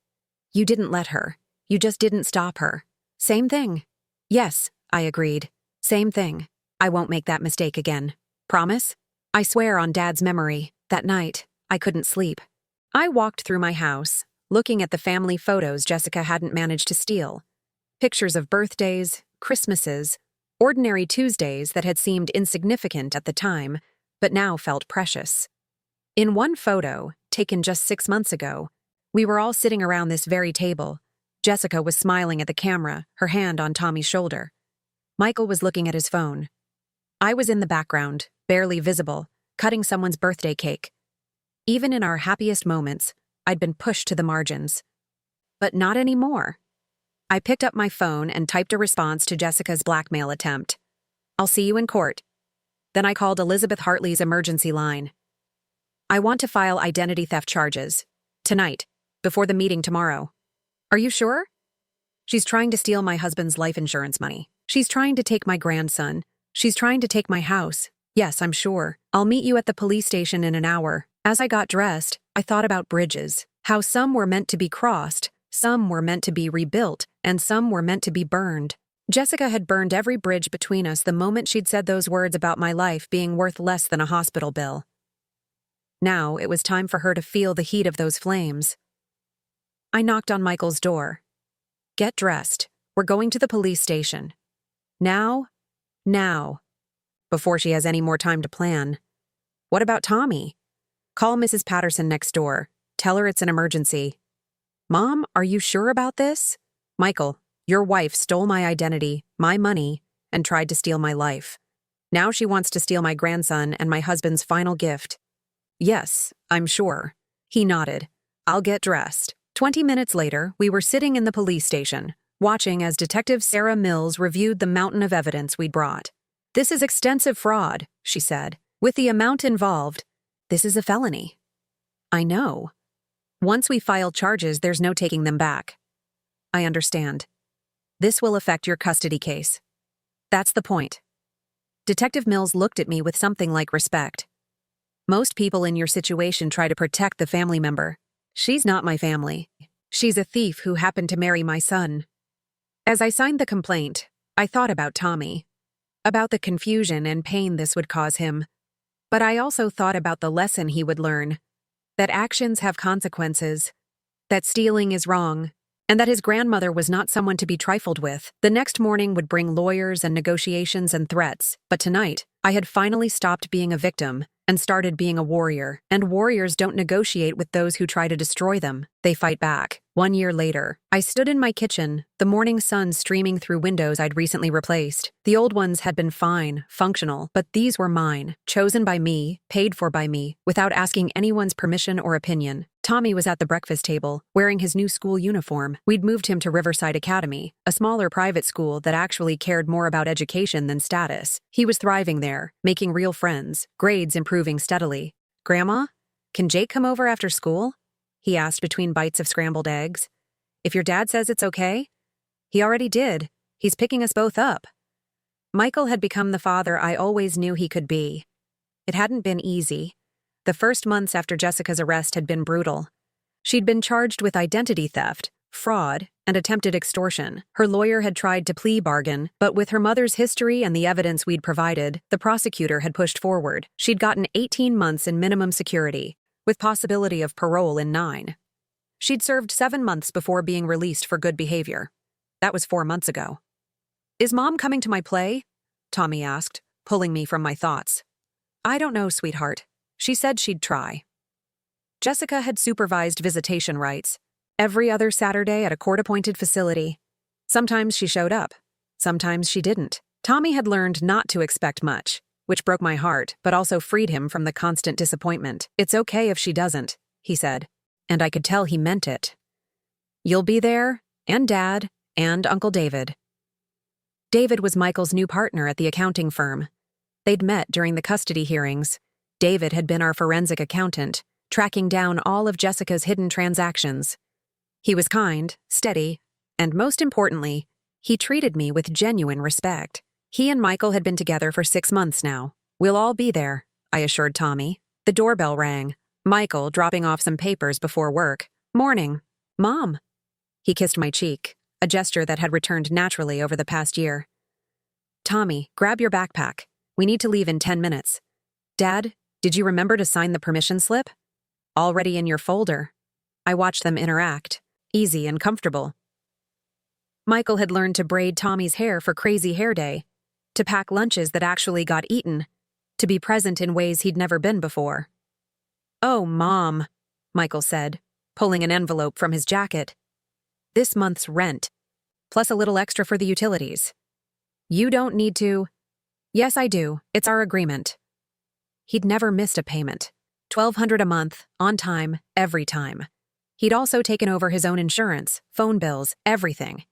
You didn't let her. You just didn't stop her. Same thing. Yes, I agreed. Same thing. I won't make that mistake again. Promise? I swear on Dad's memory. That night, I couldn't sleep. I walked through my house, looking at the family photos Jessica hadn't managed to steal. Pictures of birthdays, Christmases, ordinary Tuesdays that had seemed insignificant at the time, but now felt precious. In one photo, taken just 6 months ago, we were all sitting around this very table. Jessica was smiling at the camera, her hand on Tommy's shoulder. Michael was looking at his phone. I was in the background, barely visible, cutting someone's birthday cake. Even in our happiest moments, I'd been pushed to the margins. But not anymore. I picked up my phone and typed a response to Jessica's blackmail attempt. I'll see you in court. Then I called Elizabeth Hartley's emergency line. I want to file identity theft charges. Tonight, before the meeting tomorrow. Are you sure? She's trying to steal my husband's life insurance money. She's trying to take my grandson. She's trying to take my house. Yes, I'm sure. I'll meet you at the police station in an hour. As I got dressed, I thought about bridges. How some were meant to be crossed, some were meant to be rebuilt, and some were meant to be burned. Jessica had burned every bridge between us the moment she'd said those words about my life being worth less than a hospital bill. Now it was time for her to feel the heat of those flames. I knocked on Michael's door. Get dressed. We're going to the police station. Now. Before she has any more time to plan. What about Tommy? Call Mrs. Patterson next door. Tell her it's an emergency. Mom, are you sure about this? Michael, your wife stole my identity, my money, and tried to steal my life. Now she wants to steal my grandson and my husband's final gift. Yes, I'm sure. He nodded. I'll get dressed. 20 minutes later, we were sitting in the police station, watching as Detective Sarah Mills reviewed the mountain of evidence we'd brought. This is extensive fraud, she said. With the amount involved, this is a felony. I know. Once we file charges, there's no taking them back. I understand. This will affect your custody case. That's the point. Detective Mills looked at me with something like respect. Most people in your situation try to protect the family member. She's not my family. She's a thief who happened to marry my son. As I signed the complaint, I thought about Tommy, about the confusion and pain this would cause him. But I also thought about the lesson he would learn, that actions have consequences, that stealing is wrong, and that his grandmother was not someone to be trifled with. The next morning would bring lawyers and negotiations and threats, but tonight, I had finally stopped being a victim and started being a warrior. And warriors don't negotiate with those who try to destroy them. They fight back. 1 year later, I stood in my kitchen, the morning sun streaming through windows I'd recently replaced. The old ones had been fine, functional, but these were mine, chosen by me, paid for by me, without asking anyone's permission or opinion. Tommy was at the breakfast table, wearing his new school uniform. We'd moved him to Riverside Academy, a smaller private school that actually cared more about education than status. He was thriving there, making real friends, grades improving steadily. "Grandma, can Jake come over after school?" he asked between bites of scrambled eggs. "If your dad says it's okay?" "He already did. He's picking us both up." Michael had become the father I always knew he could be. It hadn't been easy. The first months after Jessica's arrest had been brutal. She'd been charged with identity theft, fraud, and attempted extortion. Her lawyer had tried to plea bargain, but with her mother's history and the evidence we'd provided, the prosecutor had pushed forward. She'd gotten 18 months in minimum security, with possibility of parole in 9. She'd served 7 months before being released for good behavior. That was 4 months ago. "Is Mom coming to my play?" Tommy asked, pulling me from my thoughts. "I don't know, sweetheart. She said she'd try." Jessica had supervised visitation rights, every other Saturday at a court-appointed facility. Sometimes she showed up, sometimes she didn't. Tommy had learned not to expect much, which broke my heart, but also freed him from the constant disappointment. "It's okay if she doesn't," he said, and I could tell he meant it. "You'll be there, and Dad, and Uncle David." David was Michael's new partner at the accounting firm. They'd met during the custody hearings. David had been our forensic accountant, tracking down all of Jessica's hidden transactions. He was kind, steady, and most importantly, he treated me with genuine respect. He and Michael had been together for 6 months now. "We'll all be there," I assured Tommy. The doorbell rang. Michael dropping off some papers before work. "Morning. Mom." He kissed my cheek, a gesture that had returned naturally over the past year. "Tommy, grab your backpack. We need to leave in 10 minutes. Dad, did you remember to sign the permission slip?" "Already in your folder." I watched them interact, easy and comfortable. Michael had learned to braid Tommy's hair for Crazy Hair Day, to pack lunches that actually got eaten, to be present in ways he'd never been before. "Oh, Mom," Michael said, pulling an envelope from his jacket. "This month's rent, plus a little extra for the utilities." "You don't need to." "Yes, I do. It's our agreement." He'd never missed a payment. $1,200 a month, on time, every time. He'd also taken over his own insurance, phone bills, everything.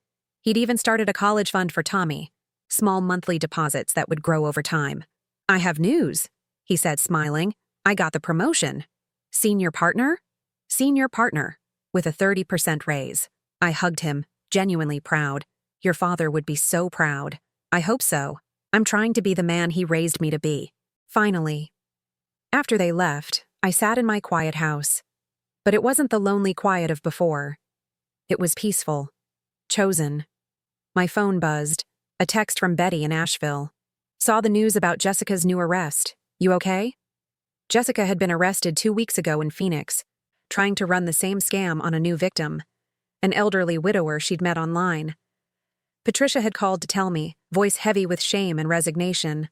He'd even started a college fund for Tommy, small monthly deposits that would grow over time. "I have news," he said, smiling. "I got the promotion. Senior partner?" "Senior partner, with a 30% raise." I hugged him, genuinely proud. "Your father would be so proud." "I hope so. I'm trying to be the man he raised me to be." Finally. After they left, I sat in my quiet house. But it wasn't the lonely quiet of before. It was peaceful. Chosen. My phone buzzed. A text from Betty in Asheville. "Saw the news about Jessica's new arrest. You okay?" Jessica had been arrested 2 weeks ago in Phoenix, trying to run the same scam on a new victim, an elderly widower she'd met online. Patricia had called to tell me, voice heavy with shame and resignation.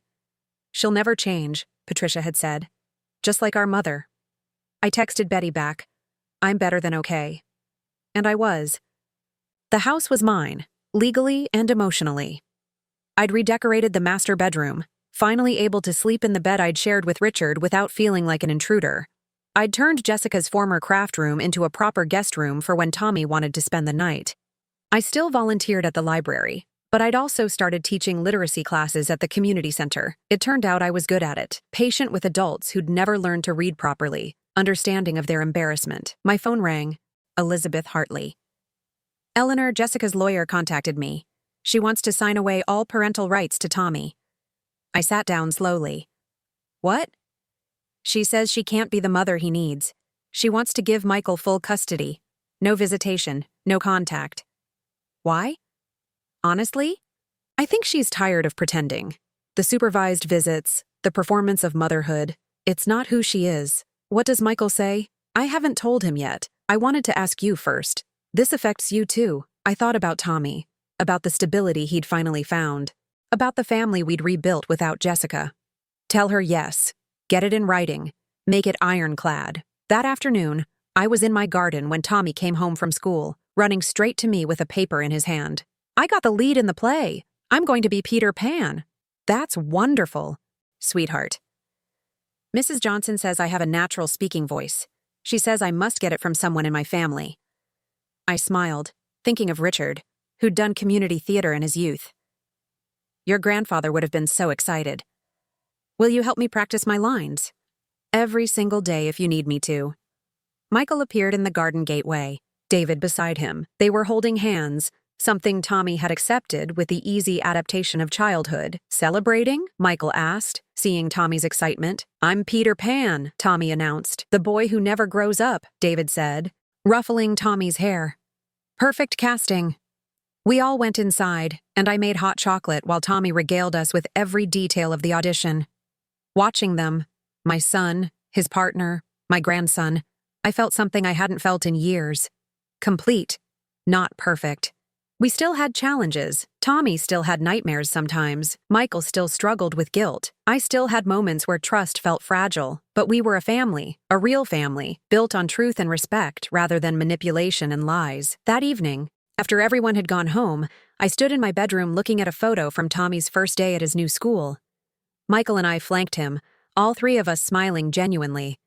"She'll never change," Patricia had said. "Just like our mother." I texted Betty back, "I'm better than okay." And I was. The house was mine, legally and emotionally. I'd redecorated the master bedroom, finally able to sleep in the bed I'd shared with Richard without feeling like an intruder. I'd turned Jessica's former craft room into a proper guest room for when Tommy wanted to spend the night. I still volunteered at the library, but I'd also started teaching literacy classes at the community center. It turned out I was good at it, patient with adults who'd never learned to read properly, understanding of their embarrassment. My phone rang. Elizabeth Hartley. "Eleanor, Jessica's lawyer contacted me. She wants to sign away all parental rights to Tommy." I sat down slowly. "What?" "She says she can't be the mother he needs. She wants to give Michael full custody. No visitation, no contact." "Why?" "Honestly, I think she's tired of pretending. The supervised visits, the performance of motherhood. It's not who she is." "What does Michael say?" "I haven't told him yet. I wanted to ask you first. This affects you too. I thought about Tommy, about the stability he'd finally found, about the family we'd rebuilt without Jessica. Tell her yes. Get it in writing. Make it ironclad. That afternoon, I was in my garden when Tommy came home from school, running straight to me with a paper in his hand. I got the lead in the play. I'm going to be Peter Pan. That's wonderful, sweetheart. Mrs. Johnson says I have a natural speaking voice. She says I must get it from someone in my family. I smiled, thinking of Richard, who'd done community theater in his youth. Your grandfather would have been so excited. Will you help me practice my lines? Every single day if you need me to. Michael appeared in the garden gateway, David beside him. They were holding hands, something Tommy had accepted with the easy adaptation of childhood. Celebrating? Michael asked, seeing Tommy's excitement. I'm Peter Pan, Tommy announced. The boy who never grows up, David said, ruffling Tommy's hair. Perfect casting. We all went inside, and I made hot chocolate while Tommy regaled us with every detail of the audition. Watching them, my son, his partner, my grandson, I felt something I hadn't felt in years. Complete, not perfect. We still had challenges. Tommy still had nightmares sometimes. Michael still struggled with guilt. I still had moments where trust felt fragile. But we were a family, a real family, built on truth and respect rather than manipulation and lies. That evening, after everyone had gone home, I stood in my bedroom looking at a photo from Tommy's first day at his new school. Michael and I flanked him, all three of us smiling genuinely.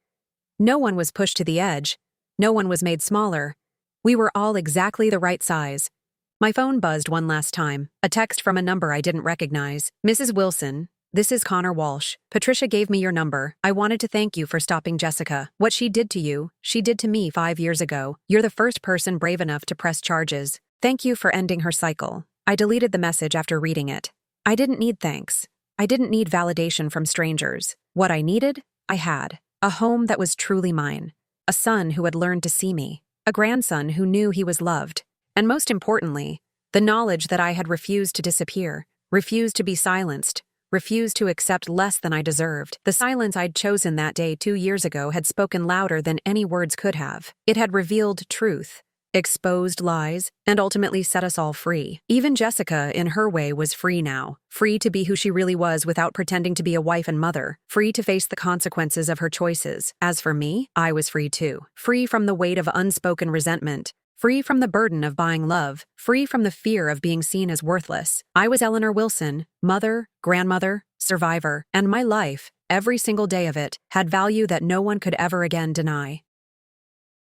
No one was pushed to the edge. No one was made smaller. We were all exactly the right size. My phone buzzed one last time, a text from a number I didn't recognize. Mrs. Wilson, this is Connor Walsh. Patricia gave me your number. I wanted to thank you for stopping Jessica. What she did to you, she did to me 5 years ago. You're the first person brave enough to press charges. Thank you for ending her cycle. I deleted the message after reading it. I didn't need thanks. I didn't need validation from strangers. What I needed, I had. A home that was truly mine. A son who had learned to see me. A grandson who knew he was loved. And most importantly, the knowledge that I had refused to disappear, refused to be silenced, refused to accept less than I deserved. The silence I'd chosen that day 2 years ago had spoken louder than any words could have. It had revealed truth, exposed lies, and ultimately set us all free. Even Jessica, in her way, was free now. Free to be who she really was without pretending to be a wife and mother. Free to face the consequences of her choices. As for me, I was free too. Free from the weight of unspoken resentment. Free from the burden of buying love. Free from the fear of being seen as worthless. I was Eleanor Wilson, mother, grandmother, survivor, and my life, every single day of it, had value that no one could ever again deny.